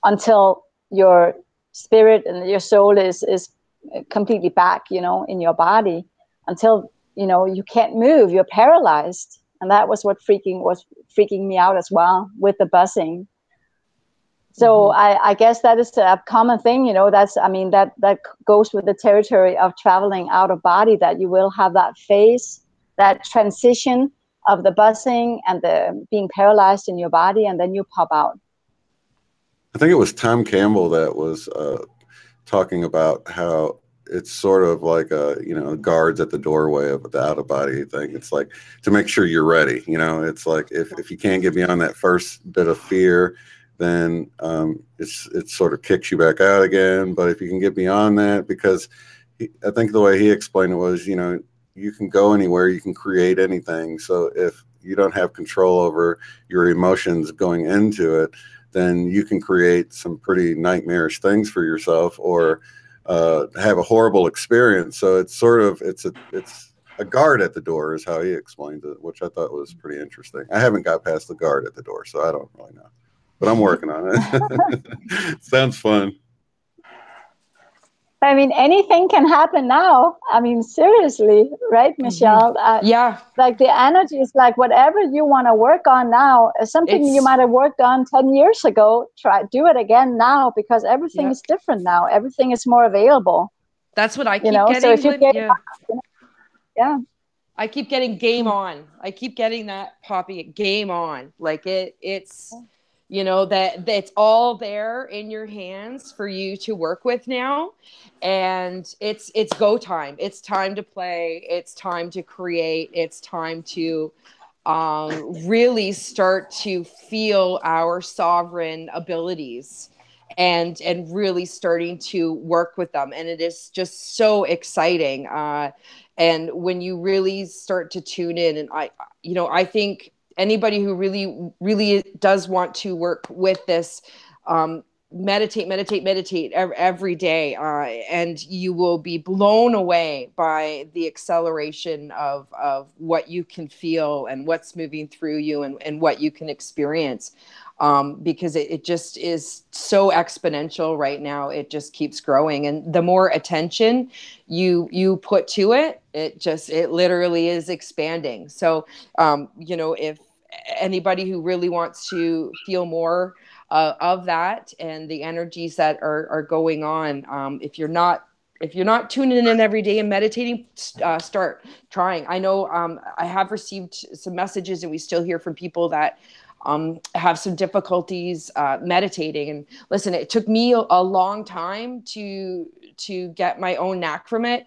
until your spirit and your soul is completely back, in your body. Until, you can't move, you're paralyzed. And that was what was freaking me out as well, with the buzzing. So I guess that is a common thing, that goes with the territory of traveling out of body, that you will have that phase, that transition of the buzzing and the being paralyzed in your body, and then you pop out. I think it was Tom Campbell that was talking about how it's sort of like guards at the doorway of the out of body thing. It's like to make sure you're ready. It's like if you can't get beyond that first bit of fear, then it sort of kicks you back out again. But if you can get beyond that, because I think the way he explained it was, you can go anywhere, you can create anything. So if you don't have control over your emotions going into it, then you can create some pretty nightmarish things for yourself, or have a horrible experience. So it's a guard at the door is how he explained it, which I thought was pretty interesting. I haven't got past the guard at the door, so I don't really know, but I'm working on it. Sounds fun. I mean, anything can happen now. I mean, seriously, right, Michelle? Like the energy is like whatever you want to work on now, something you might have worked on 10 years ago, do it again now, because everything is different now. Everything is more available. That's what I keep getting. So if you get, I keep getting game on. I keep getting that poppy game on. Like it's that it's all there in your hands for you to work with now. And it's go time. It's time to play. It's time to create. It's time to really start to feel our sovereign abilities and really starting to work with them. And it is just so exciting. And when you really start to tune in, and I think anybody who really does want to work with this, meditate every day, and you will be blown away by the acceleration of what you can feel and what's moving through you and what you can experience, because it just is so exponential right now. It just keeps growing, and the more attention you put to it, it literally is expanding. So if anybody who really wants to feel more of that and the energies that are going on. If you're not tuning in every day and meditating, start trying. I know I have received some messages, and we still hear from people that have some difficulties meditating. And listen, it took me a long time to get my own knack from it.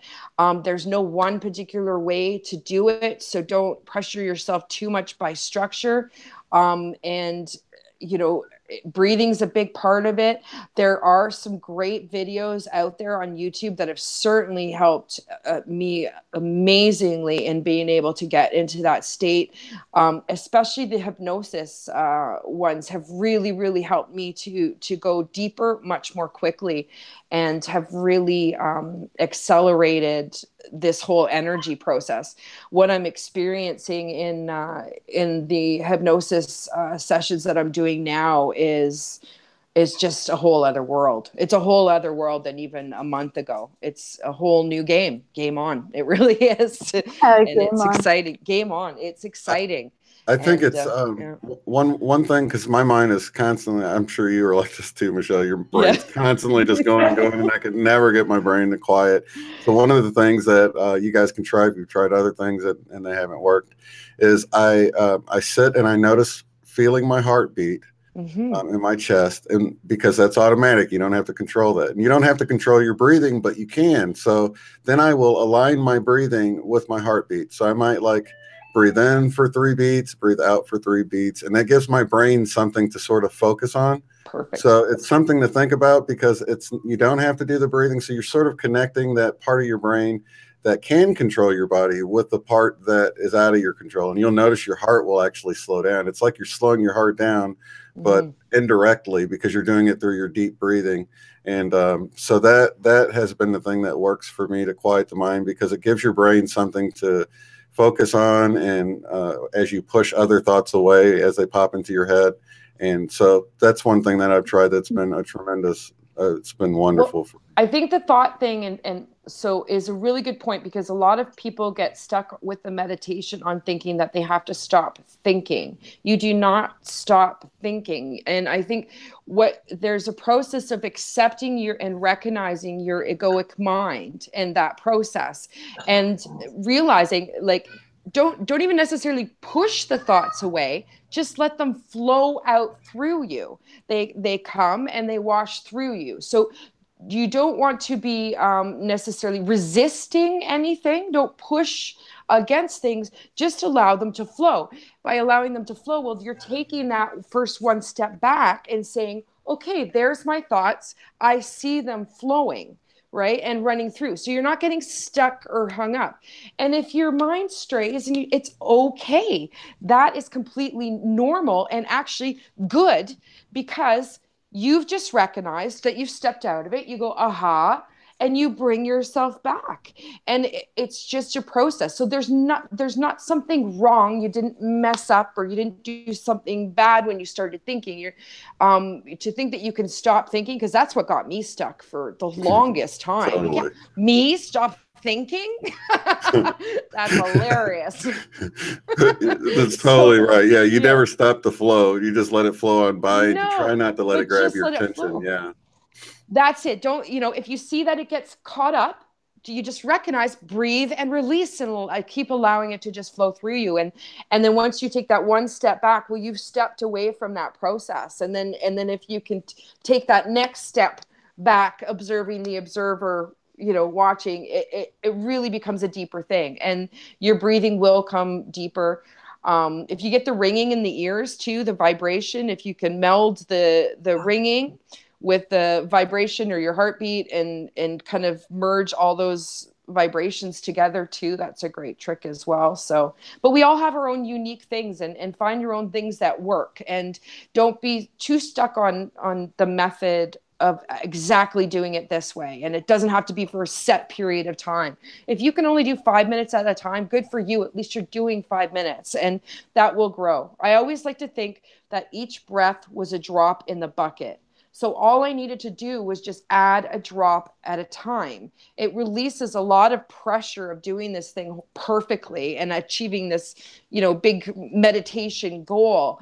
There's no one particular way to do it, so don't pressure yourself too much by structure. And breathing's a big part of it. There are some great videos out there on YouTube that have certainly helped me amazingly in being able to get into that state. Especially the hypnosis ones have really, really helped me to go deeper much more quickly, and have really accelerated this whole energy process. What I'm experiencing in the hypnosis sessions that I'm doing now is just a whole other world. It's a whole other world than even a month ago. It's a whole new game on. It really is. And it's exciting. Game on. It's exciting. I think it's one thing, because my mind is constantly, I'm sure you are like this too, Michelle, your brain's constantly just going and going, and I could never get my brain to quiet. So one of the things that you guys can try, if you've tried other things and they haven't worked, is I sit and I notice feeling my heartbeat in my chest, and because that's automatic, you don't have to control that, and you don't have to control your breathing, but you can. So then I will align my breathing with my heartbeat. So I might breathe in for 3 beats, breathe out for 3 beats. And that gives my brain something to sort of focus on. Perfect. So it's something to think about, because you don't have to do the breathing. So you're sort of connecting that part of your brain that can control your body with the part that is out of your control. And you'll notice your heart will actually slow down. It's like you're slowing your heart down, but indirectly, because you're doing it through your deep breathing. And so that has been the thing that works for me to quiet the mind, because it gives your brain something to focus on, and as you push other thoughts away as they pop into your head. And so that's one thing that I've tried that's been a tremendous, it's been wonderful. Well, I think the thought thing and so is a really good point, because a lot of people get stuck with the meditation on thinking that they have to stop thinking. You do not stop thinking. And I think there's a process of accepting and recognizing your egoic mind and that process, and realizing, don't even necessarily push the thoughts away. Just let them flow out through you. They come and they wash through you. So you don't want to be necessarily resisting anything. Don't push against things. Just allow them to flow. By allowing them to flow, well, you're taking that first one step back and saying, okay, there's my thoughts. I see them flowing, right? And running through. So you're not getting stuck or hung up. And if your mind strays, it's okay. That is completely normal and actually good, because you've just recognized that you've stepped out of it. You go, aha, and you bring yourself back. And it's just a process. So there's not something wrong. You didn't mess up, or you didn't do something bad when you started thinking. You're to think that you can stop thinking, because that's what got me stuck for the longest time. Totally. Me stop thinking? That's hilarious. That's totally right. Yeah, you never stop the flow. You just let it flow on by. You try not to let it grab your attention. Yeah. That's it. Don't, if you see that it gets caught up, do you just recognize, breathe, and release, and I keep allowing it to just flow through you. And then once you take that one step back, well, you've stepped away from that process. And then if you can take that next step back, observing the observer, watching, it really becomes a deeper thing, and your breathing will come deeper. If you get the ringing in the ears too, the vibration, if you can meld the ringing with the vibration or your heartbeat, and kind of merge all those vibrations together too, that's a great trick as well. So, but we all have our own unique things, and find your own things that work, and don't be too stuck on the method of exactly doing it this way. And it doesn't have to be for a set period of time. If you can only do 5 minutes at a time, good for you. At least you're doing 5 minutes, and that will grow. I always like to think that each breath was a drop in the bucket. So all I needed to do was just add a drop at a time. It releases a lot of pressure of doing this thing perfectly and achieving this, big meditation goal.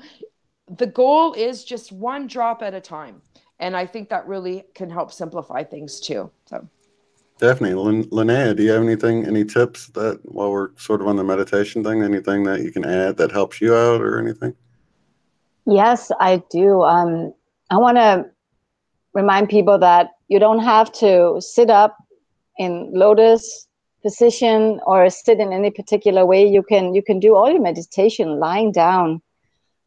the goal is just one drop at a time. And I think that really can help simplify things too. So definitely. Linnea, do you have any tips that, while we're sort of on the meditation thing, anything that you can add that helps you out or anything? Yes, I do. I want to remind people that you don't have to sit up in lotus position or sit in any particular way. You can do all your meditation lying down.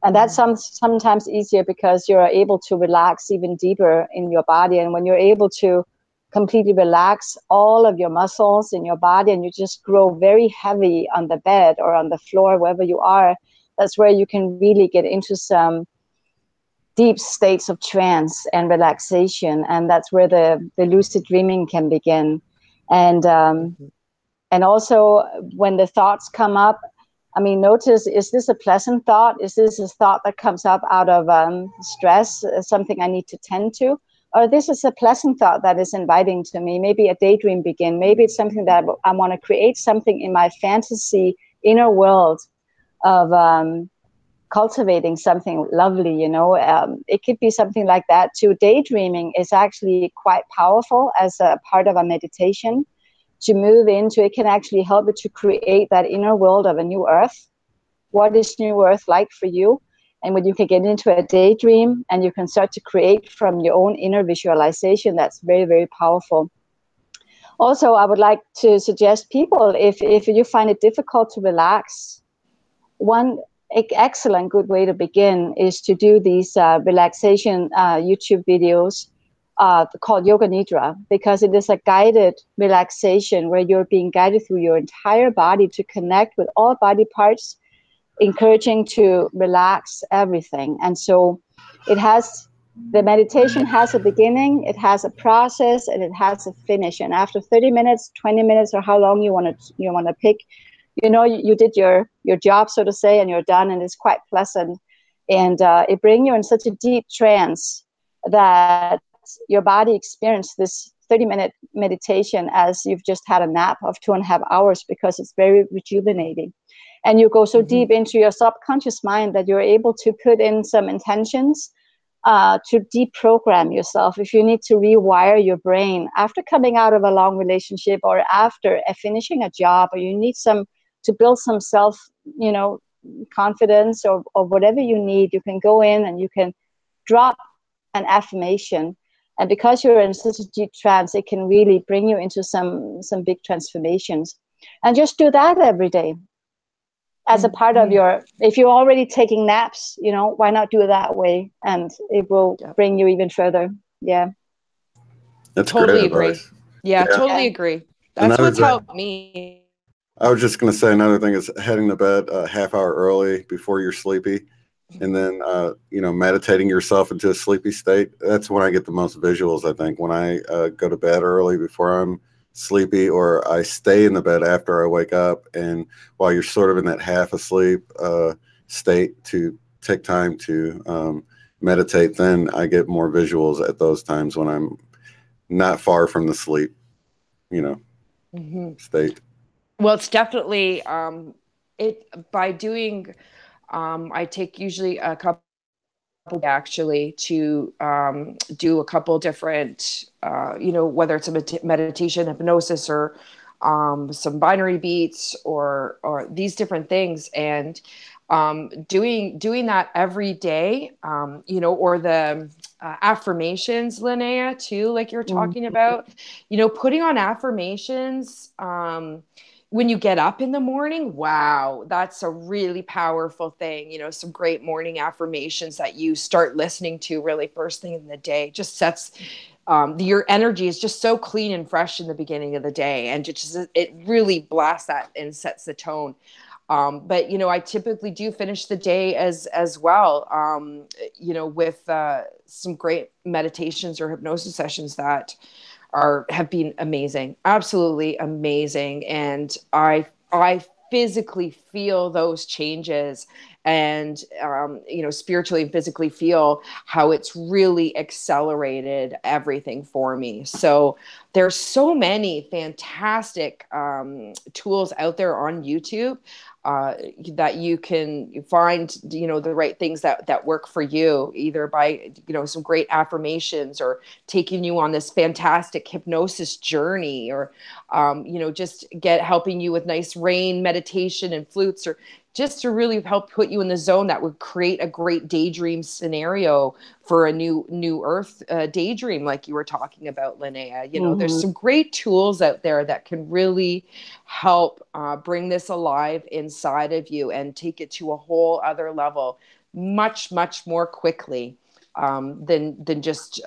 And that's sometimes easier because you're able to relax even deeper in your body. And when you're able to completely relax all of your muscles in your body and you just grow very heavy on the bed or on the floor, wherever you are, that's where you can really get into some deep states of trance and relaxation. And that's where the lucid dreaming can begin. And also when the thoughts come up, I mean, notice, is this a pleasant thought? Is this a thought that comes up out of stress, something I need to tend to? Or this is a pleasant thought that is inviting to me. Maybe a daydream begin. Maybe it's something that I want to create something in my fantasy inner world of cultivating something lovely, you know. It could be something like that too. Daydreaming is actually quite powerful as a part of a meditation. To move into, it can actually help you to create that inner world of a new earth. What is new earth like for you? And when you can get into a daydream and you can start to create from your own inner visualization, that's very, very powerful. Also, I would like to suggest people, if you find it difficult to relax, one excellent good way to begin is to do these relaxation YouTube videos called Yoga Nidra, because it is a guided relaxation where you're being guided through your entire body to connect with all body parts, encouraging to relax everything. And so the meditation has a beginning, it has a process, and it has a finish. And after 30 minutes, 20 minutes, or how long you want to pick, you know, you did your job, so to say, and you're done, and it's quite pleasant. And it brings you in such a deep trance that your body experiences this 30-minute meditation as you've just had a nap of 2.5 hours, because it's very rejuvenating. And you go so deep into your subconscious mind that you're able to put in some intentions to deprogram yourself. If you need to rewire your brain after coming out of a long relationship or after finishing a job, or you need to build some self, you know, confidence or whatever you need, you can go in and you can drop an affirmation. And because you're in such a deep trance, it can really bring you into some big transformations. And just do that every day as a part of if you're already taking naps, you know, why not do it that way? And it will bring you even further. Yeah. That's totally great agree. advice. Yeah, totally agree. That's what's helped me. I was just going to say another thing is heading to bed a half hour early before you're sleepy. And then, you know, meditating yourself into a sleepy state. That's when I get the most visuals, I think, when I go to bed early before I'm sleepy, or I stay in the bed after I wake up. And while you're sort of in that half asleep state, to take time to meditate, then I get more visuals at those times when I'm not far from the sleep, you know, state. Well, it's definitely by doing, I take usually a couple actually to do a couple different, you know, whether it's a meditation, hypnosis, or some binary beats, or these different things, and doing that every day, you know, or the affirmations, Linnea, too, like you're talking about, you know, putting on affirmations when you get up in the morning. Wow, that's a really powerful thing. You know, some great morning affirmations that you start listening to really first thing in the day just sets your energy is just so clean and fresh in the beginning of the day, and it really blasts that and sets the tone. But, you know, I typically do finish the day as well, you know, with some great meditations or hypnosis sessions that have been amazing, absolutely amazing. And I physically feel those changes, and spiritually and physically feel how it's really accelerated everything for me. So there's so many fantastic tools out there on YouTube that you can find, the right things that work for you, either by, some great affirmations, or taking you on this fantastic hypnosis journey, or, just helping you with nice rain meditation and flutes, or just to really help put you in the zone that would create a great daydream scenario for a new earth daydream, like you were talking about, Linnea. There's some great tools out there that can really help bring this alive inside of you and take it to a whole other level much, much more quickly than just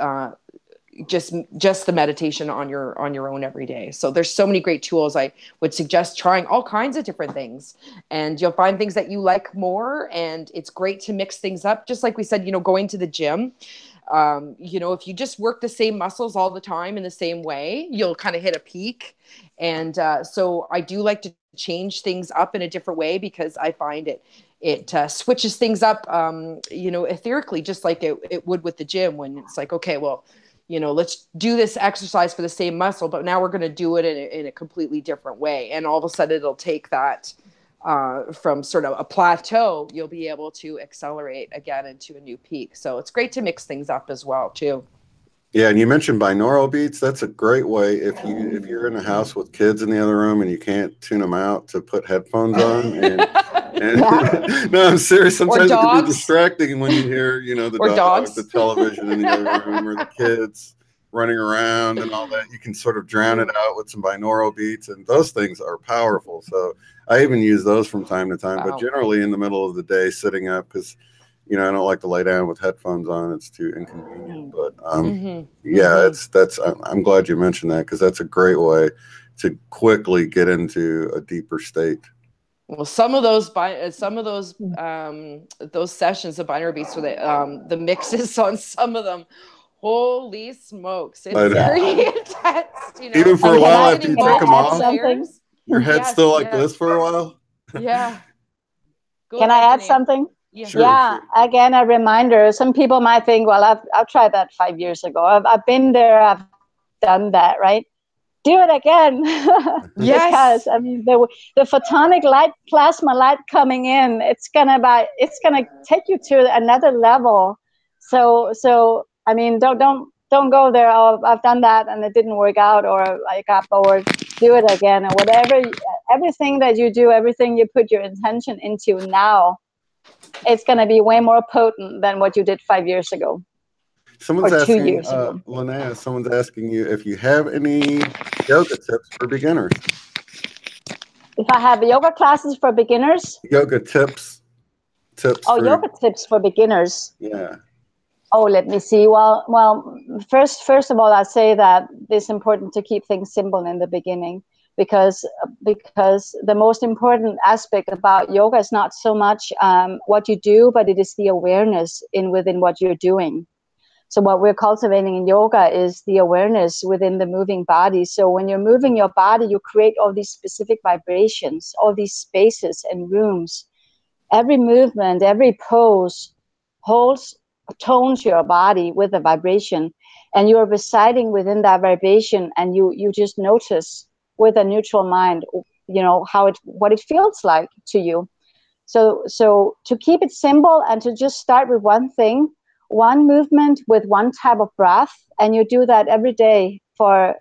the meditation on your own every day. So there's so many great tools. I would suggest trying all kinds of different things, and you'll find things that you like more. And it's great to mix things up. Just like we said, going to the gym, if you just work the same muscles all the time in the same way, you'll kind of hit a peak. And so I do like to change things up in a different way, because I find it switches things up, etherically, just like it would with the gym, when it's like, okay, well, let's do this exercise for the same muscle, but now we're going to do it in a completely different way. And all of a sudden it'll take that from sort of a plateau, you'll be able to accelerate again into a new peak. So it's great to mix things up as well too. Yeah, and you mentioned binaural beats. That's a great way if you're in a house with kids in the other room and you can't tune them out, to put headphones on. And no, I'm serious. Sometimes it can be distracting when you hear, the dog, the television in the other room, or the kids running around and all that. You can sort of drown it out with some binaural beats, and those things are powerful. So I even use those from time to time, but generally in the middle of the day, sitting up, because I don't like to lay down with headphones on. It's too inconvenient. But I'm glad you mentioned that, because that's a great way to quickly get into a deeper state. Well, some of those sessions of binary beats, with the mixes on some of them, holy smokes, it's pretty intense. Even for a while after you take them off, your head's still like this for a while. Yeah. Can I add something? Yeah. Sure. Again, a reminder. Some people might think, well, I've tried that 5 years ago. I've been there. I've done that, right? Do it again. Yes. Because the photonic light, plasma light coming in, it's gonna take you to another level. So don't go there. Oh, I've done that and it didn't work out, or I got bored. Do it again, or whatever. Everything that you do, everything you put your intention into now, it's gonna be way more potent than what you did 5 years ago. Someone's asking, Linnea, someone's asking you if you have any yoga tips for beginners. If I have yoga classes for beginners? Yoga tips. Yoga tips for beginners. Yeah. Oh, let me see. Well, first of all, I say that it's important to keep things simple in the beginning, because the most important aspect about yoga is not so much what you do, but it is the awareness within what you're doing. So what we're cultivating in yoga is the awareness within the moving body. So when you're moving your body, you create all these specific vibrations, all these spaces and rooms. Every movement, every pose tones your body with a vibration, and you're residing within that vibration, and you just notice with a neutral mind, what it feels like to you. So to keep it simple and to just start with one thing, one movement with one type of breath, and you do that every day for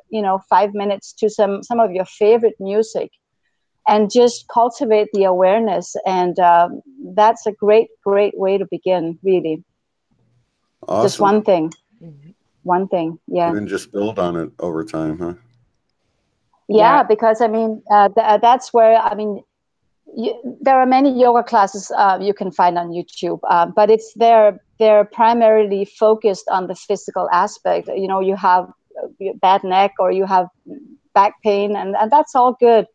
5 minutes to some of your favorite music, and just cultivate the awareness. And that's a great way to begin, really. Awesome. Just one thing. Yeah, and then just build on it over time, huh? Yeah. Because that's where there are many yoga classes you can find on YouTube, but they're primarily focused on the physical aspect. You have bad neck, or you have back pain, and that's all good.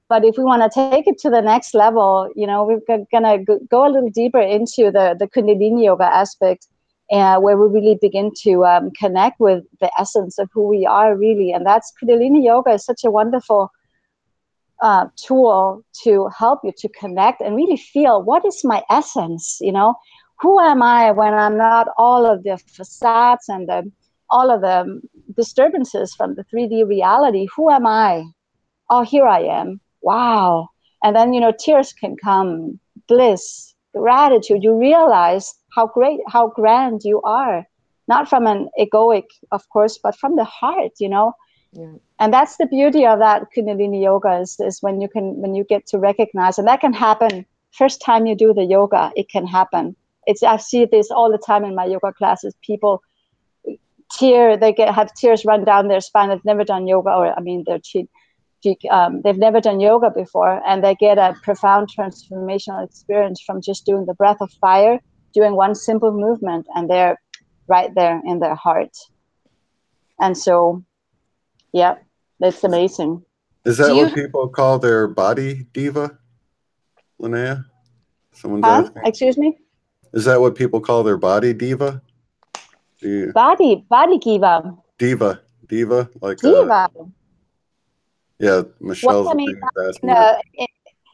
But if we want to take it to the next level, we're gonna go a little deeper into the Kundalini yoga aspect, where we really begin to connect with the essence of who we are, really. And that's Kundalini yoga is such a wonderful tool to help you to connect and really feel, what is my essence? You know, who am I when I'm not all of the facades and all of the disturbances from the 3D reality? Who am I? Oh, here I am. Wow. And then, you know, tears can come, bliss, gratitude. You realize how great, how grand you are, not from an egoic, of course, but from the heart, you know. Yeah. And that's the beauty of that Kundalini yoga is when you get to recognize, and that can happen first time you do the yoga, it can happen. I see this all the time in my yoga classes. People have tears run down their spine. They've never done yoga, or I mean, they've never done yoga before, and they get a profound transformational experience from just doing the breath of fire, doing one simple movement, and they're right there in their heart. And so, yeah, it's amazing. Is that what people call their body diva, Linnea? Someone's asking. Excuse me? Is that what people call their body diva? Body diva. Diva, like diva. Yeah, Michelle's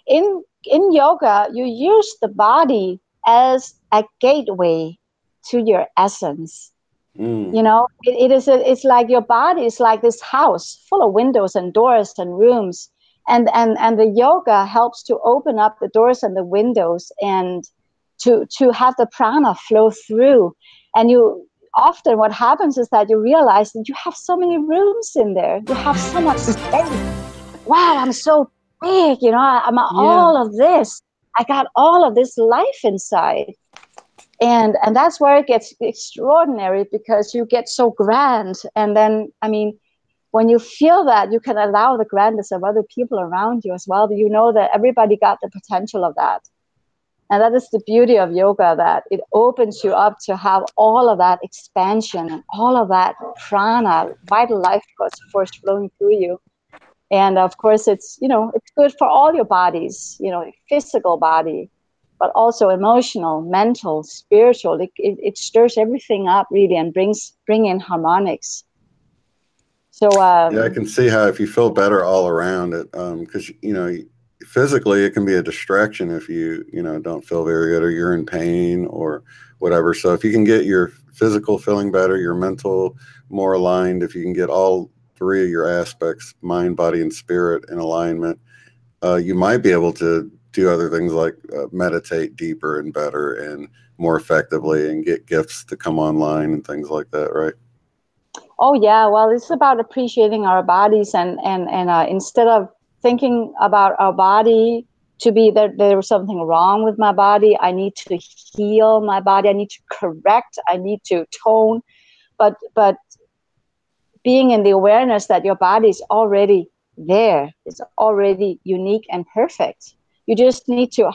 in yoga, you use the body as a gateway to your essence. You know, it's like your body is like this house full of windows and doors and rooms, and the yoga helps to open up the doors and the windows and to have the prana flow through. And you often, what happens is that you realize that you have so many rooms in there. You have so much space. Wow, I'm so big, you know, I'm all of this. I got all of this life inside. And that's where it gets extraordinary, because you get so grand. And then, I mean, when you feel that, you can allow the grandness of other people around you as well. You know that everybody got the potential of that. And that is the beauty of yoga, that it opens you up to have all of that expansion and all of that prana, vital life force flowing through you. And of course, it's, you know, it's good for all your bodies, you know, physical body, but also emotional, mental, spiritual. It stirs everything up really and bring in harmonics. So yeah, I can see how if you feel better all around it, because you know, physically it can be a distraction if you don't feel very good, or you're in pain or whatever. So if you can get your physical feeling better, your mental more aligned, if you can get all three of your aspects, mind, body, and spirit, in alignment, you might be able to do other things like meditate deeper and better and more effectively, and get gifts to come online and things like that, right? Oh yeah, well, it's about appreciating our bodies, and instead of thinking about our body to be that there was something wrong with my body, I need to heal my body, I need to correct, I need to tone, but being in the awareness that your body is already there, it's already unique and perfect. You just need to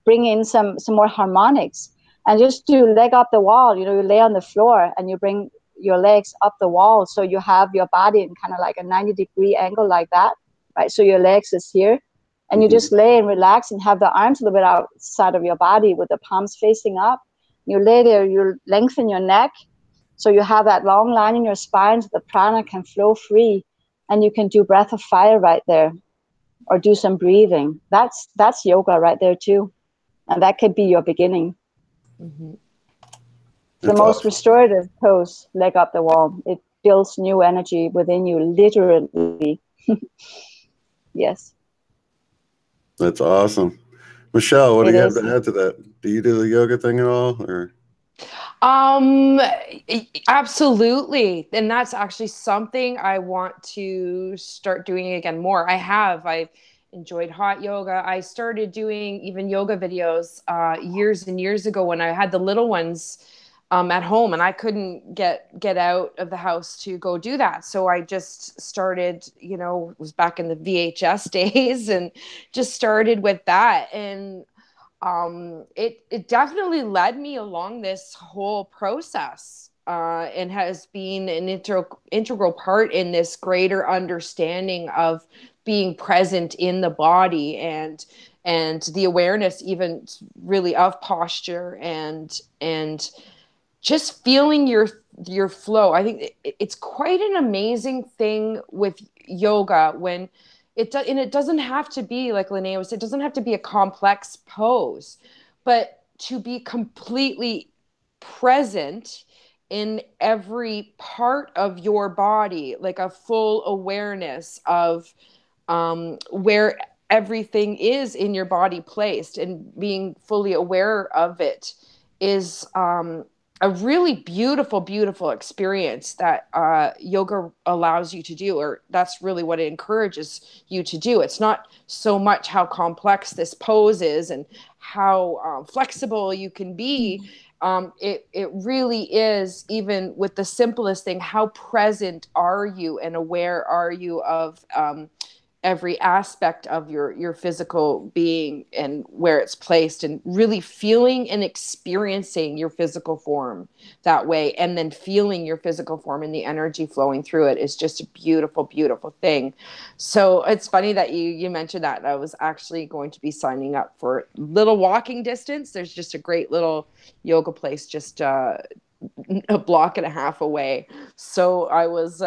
bring in some more harmonics, and just do leg up the wall. You know, you lay on the floor and you bring your legs up the wall, so you have your body in kind of like a 90-degree angle like that, right? So your legs is here, and you just lay and relax and have the arms a little bit outside of your body with the palms facing up. You lay there, you lengthen your neck, so you have that long line in your spine so the prana can flow free, and you can do breath of fire right there, or do some breathing. That's yoga right there too, and that could be your beginning. The most restorative pose, leg up the wall. It builds new energy within you, literally. Yes. That's awesome. Michelle, what do you have to add to that? Do you do the yoga thing at all, or? Absolutely. And that's actually something I want to start doing again more. I've enjoyed hot yoga. I started doing even yoga videos years and years ago when I had the little ones at home, and I couldn't get out of the house to go do that. So I just started, you know, it was back in the VHS days, and just started with that. And it definitely led me along this whole process, and has been an integral part in this greater understanding of being present in the body, and the awareness even really of posture, and just feeling your flow. I think it's quite an amazing thing with yoga when and it doesn't have to be, like Linnea was saying, it doesn't have to be a complex pose, but to be completely present in every part of your body, like a full awareness of where everything is in your body placed, and being fully aware of it is a really beautiful, beautiful experience that yoga allows you to do, or that's really what it encourages you to do. It's not so much how complex this pose is and how flexible you can be. It really is, even with the simplest thing, how present are you and aware are you of every aspect of your physical being and where it's placed, and really feeling and experiencing your physical form that way, and then feeling your physical form and the energy flowing through it is just a beautiful, beautiful thing. So it's funny that you mentioned that. I was actually going to be signing up for little walking distance. There's just a great little yoga place just a block and a half away. So I was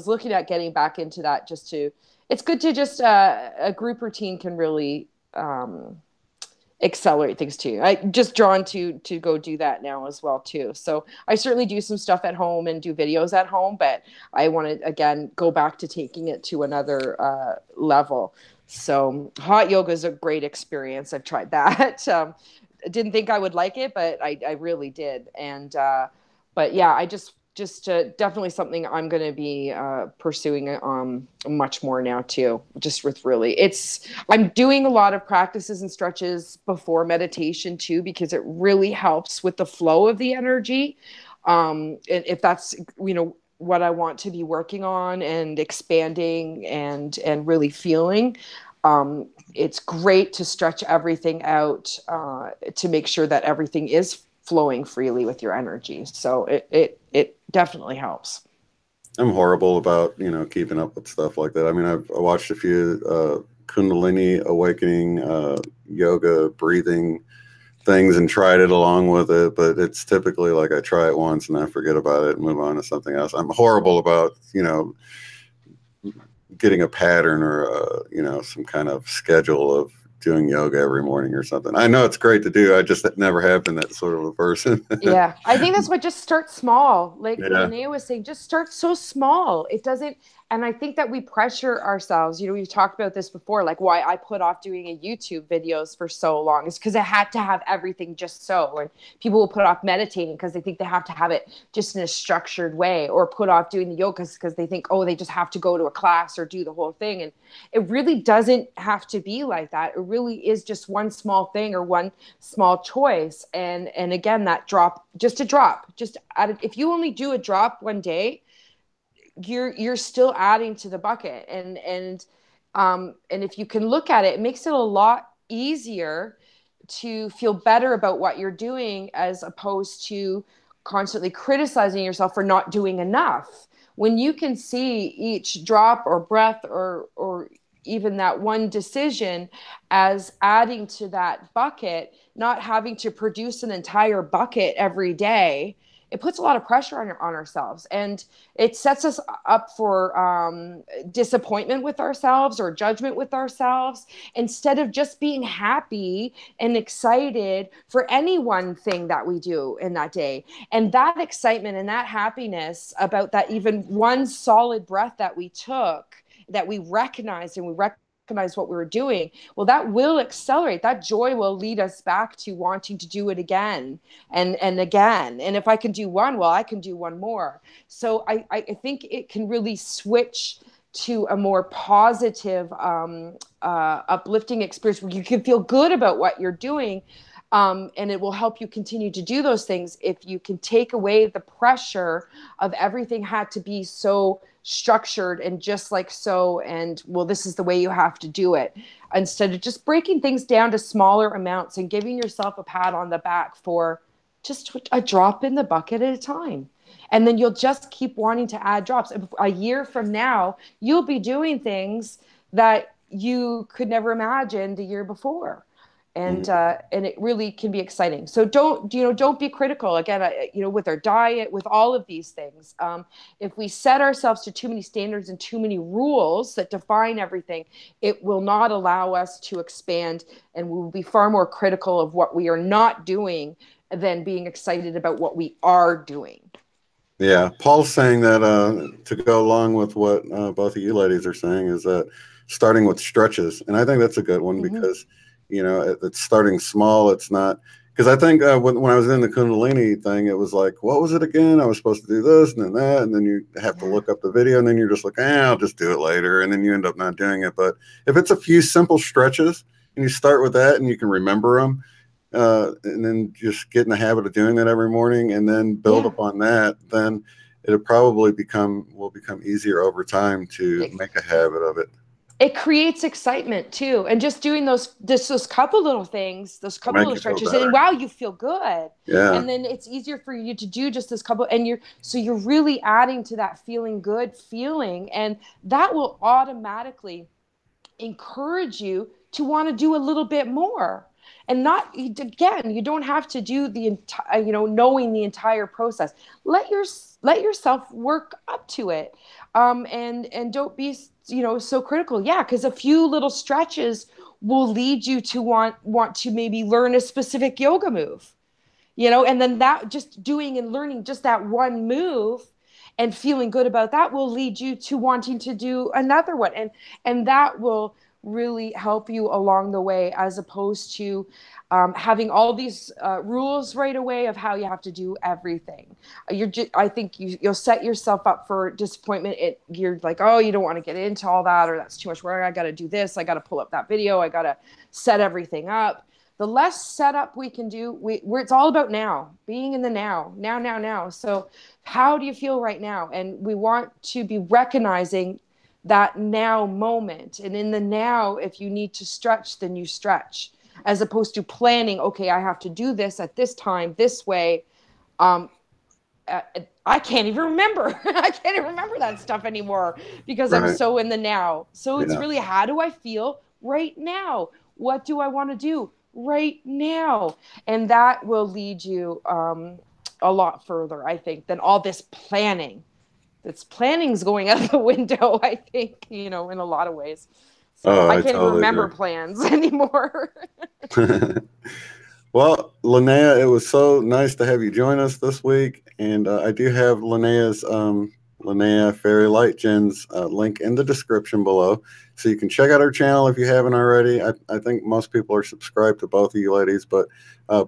looking at getting back into that, just to, it's good to just a group routine can really accelerate things too. I just drawn to go do that now as well too. So I certainly do some stuff at home and do videos at home, but I want to again go back to taking it to another level. So hot yoga is a great experience. I've tried that. I didn't think I would like it, but I really did. And but yeah, I just definitely something I'm going to be pursuing much more now too. Just with really, I'm doing a lot of practices and stretches before meditation too, because it really helps with the flow of the energy. And if that's, what I want to be working on and expanding and really feeling, it's great to stretch everything out to make sure that everything is flowing freely with your energy. So it definitely helps. I'm horrible about, keeping up with stuff like that. I mean, I watched a few Kundalini awakening yoga breathing things and tried it along with it, but it's typically like I try it once and I forget about it and move on to something else. I'm horrible about, getting a pattern or some kind of schedule of doing yoga every morning or something. I know it's great to do. I just never have been that sort of a person. Yeah. I think that's what, just start small. Like Yeah. Linnea was saying, just start so small. It doesn't, and I think that we pressure ourselves. We've talked about this before, like why I put off doing a YouTube videos for so long is because I had to have everything just so. And people will put off meditating because they think they have to have it just in a structured way, or put off doing the yogas because they think, oh, they just have to go to a class or do the whole thing. And it really doesn't have to be like that. It really is just one small thing or one small choice. And again, that drop, just if you only do a drop one day, you're still adding to the bucket. And if you can look at it, it makes it a lot easier to feel better about what you're doing, as opposed to constantly criticizing yourself for not doing enough. When you can see each drop or breath or even that one decision as adding to that bucket, not having to produce an entire bucket every day, it puts a lot of pressure on ourselves, and it sets us up for disappointment with ourselves or judgment with ourselves, instead of just being happy and excited for any one thing that we do in that day. And that excitement and that happiness about that even one solid breath that we took, that we recognized, and we recognize what we were doing, well, that will accelerate. That joy will lead us back to wanting to do it again and again. And if I can do one, well, I can do one more. So I think it can really switch to a more positive, uplifting experience where you can feel good about what you're doing. And it will help you continue to do those things if you can take away the pressure of everything had to be so structured and just like so, and well, this is the way you have to do it, instead of just breaking things down to smaller amounts and giving yourself a pat on the back for just a drop in the bucket at a time. And then you'll just keep wanting to add drops. A year from now, you'll be doing things that you could never imagine the year before. And it really can be exciting. So don't be critical again, with our diet, with all of these things. If we set ourselves to too many standards and too many rules that define everything, it will not allow us to expand, and we will be far more critical of what we are not doing than being excited about what we are doing. Yeah, Paul's saying that to go along with what both of you ladies are saying is that starting with stretches, and I think that's a good one because it's starting small. It's not because I think when I was in the Kundalini thing, it was like, what was it again? I was supposed to do this and then that, and then you have to look up the video, and then you're just like, I'll just do it later, and then you end up not doing it. But if it's a few simple stretches and you start with that, and you can remember them. And then just get in the habit of doing that every morning and then build upon that, then it'll probably will become easier over time to make a habit of it. It creates excitement too. And just doing those couple little things, those couple little stretches, and wow, you feel good. Yeah. And then it's easier for you to do just this couple, and you're really adding to that feeling good feeling. And that will automatically encourage you to want to do a little bit more. And you don't have to do the entire, knowing the entire process. Let yourself work up to it, and don't be, so critical. Yeah, because a few little stretches will lead you to want to maybe learn a specific yoga move, and then that just doing and learning just that one move and feeling good about that will lead you to wanting to do another one, and that will really help you along the way, as opposed to having all these rules right away of how you have to do everything. I think you'll set yourself up for disappointment. You're like, oh, you don't want to get into all that, or that's too much work. I got to do this. I got to pull up that video. I got to set everything up. The less setup we can do, it's all about now, being in the now. So how do you feel right now? And we want to be recognizing that now moment. And in the now, if you need to stretch, then you stretch, as opposed to planning, okay, I have to do this at this time, this way. I can't even remember. I can't even remember that stuff anymore because I'm so in the now. So it's really, how do I feel right now? What do I want to do right now? And that will lead you a lot further, I think, than all this planning. Planning's going out the window, I think, in a lot of ways. So I can't even remember plans anymore. Well, Linea, it was so nice to have you join us this week. And I do have Linea's Linea Faerylight Ginn's link in the description below. So you can check out her channel if you haven't already. I think most people are subscribed to both of you ladies, but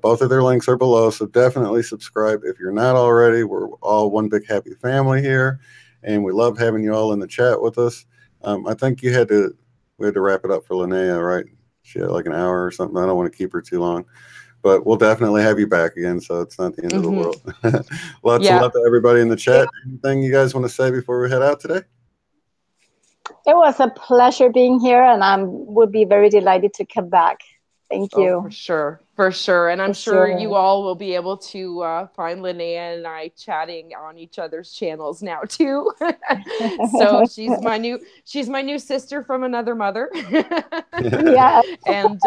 both of their links are below. So definitely subscribe if you're not already. We're all one big happy family here, and we love having you all in the chat with us. I think we had to wrap it up for Linea, right? She had like an hour or something. I don't want to keep her too long, but we'll definitely have you back again. So it's not the end of the world. Lots of love to everybody in the chat. Anything you guys want to say before we head out today? It was a pleasure being here, and I would be very delighted to come back. Thank you. Oh, for sure. And I'm sure you all will be able to find Linea and I chatting on each other's channels now too. So she's my new sister from another mother. Yeah. And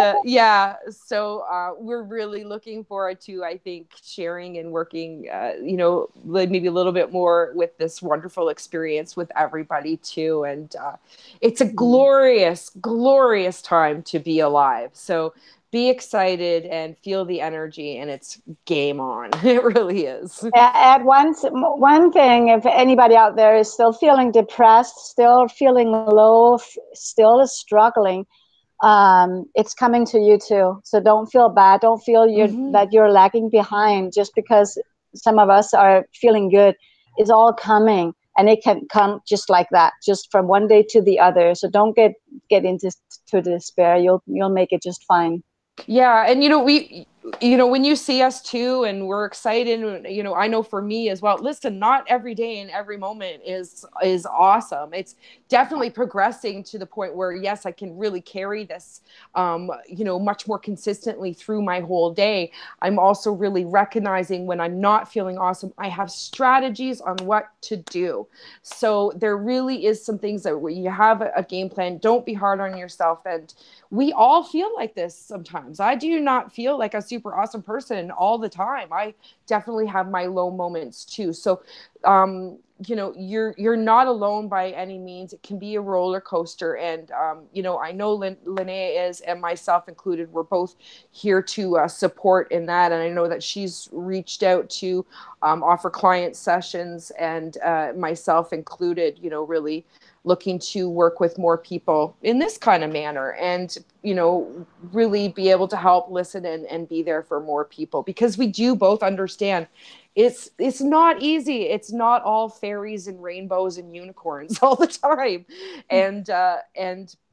so we're really looking forward to, I think, sharing and working, maybe a little bit more with this wonderful experience with everybody too. And it's a glorious, glorious time to be alive. So be excited and feel the energy, and it's game on. It really is. Add one thing, if anybody out there is still feeling depressed, still feeling low, still is struggling, it's coming to you too. So don't feel bad. Don't feel that you're lagging behind just because some of us are feeling good. It's all coming, and it can come just like that, just from one day to the other. So don't get into despair. You'll make it just fine. Yeah, and you know, when you see us too, and we're excited, you know, I know for me as well, listen, not every day and every moment is awesome. It's definitely progressing to the point where, yes, I can really carry this, you know, much more consistently through my whole day. I'm also really recognizing when I'm not feeling awesome, I have strategies on what to do. So there really is some things that where you have a game plan. Don't be hard on yourself. And we all feel like this sometimes. I do not feel like a super awesome person all the time. I definitely have my low moments too. So, you know, you're not alone by any means. It can be a roller coaster. And, you know, I know Linnea is, and myself included, we're both here to support in that. And I know that she's reached out to offer client sessions, and myself included, you know, really looking to work with more people in this kind of manner, and, you know, really be able to help listen and be there for more people, because we do both understand it's not easy. It's not all fairies and rainbows and unicorns all the time.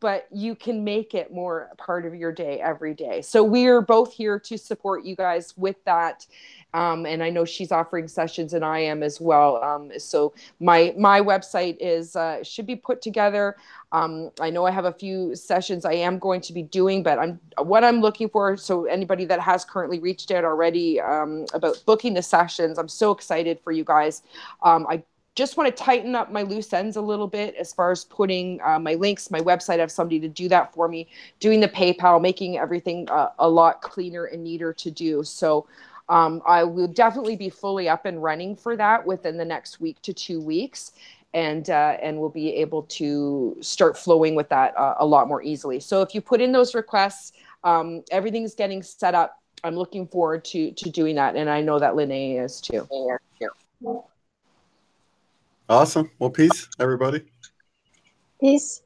But you can make it more a part of your day every day. So we're both here to support you guys with that. And I know she's offering sessions, and I am as well. So my website is should be put together. I know I have a few sessions I am going to be doing, but what I'm looking for. So anybody that has currently reached out already about booking the sessions, I'm so excited for you guys. I just want to tighten up my loose ends a little bit as far as putting my links, my website. I have somebody to do that for me, doing the PayPal, making everything a lot cleaner and neater to do. So I will definitely be fully up and running for that within the next week to 2 weeks. And we'll be able to start flowing with that a lot more easily. So if you put in those requests, everything's getting set up. I'm looking forward to doing that. And I know that Linnea is too. Awesome. Well, peace, everybody. Peace.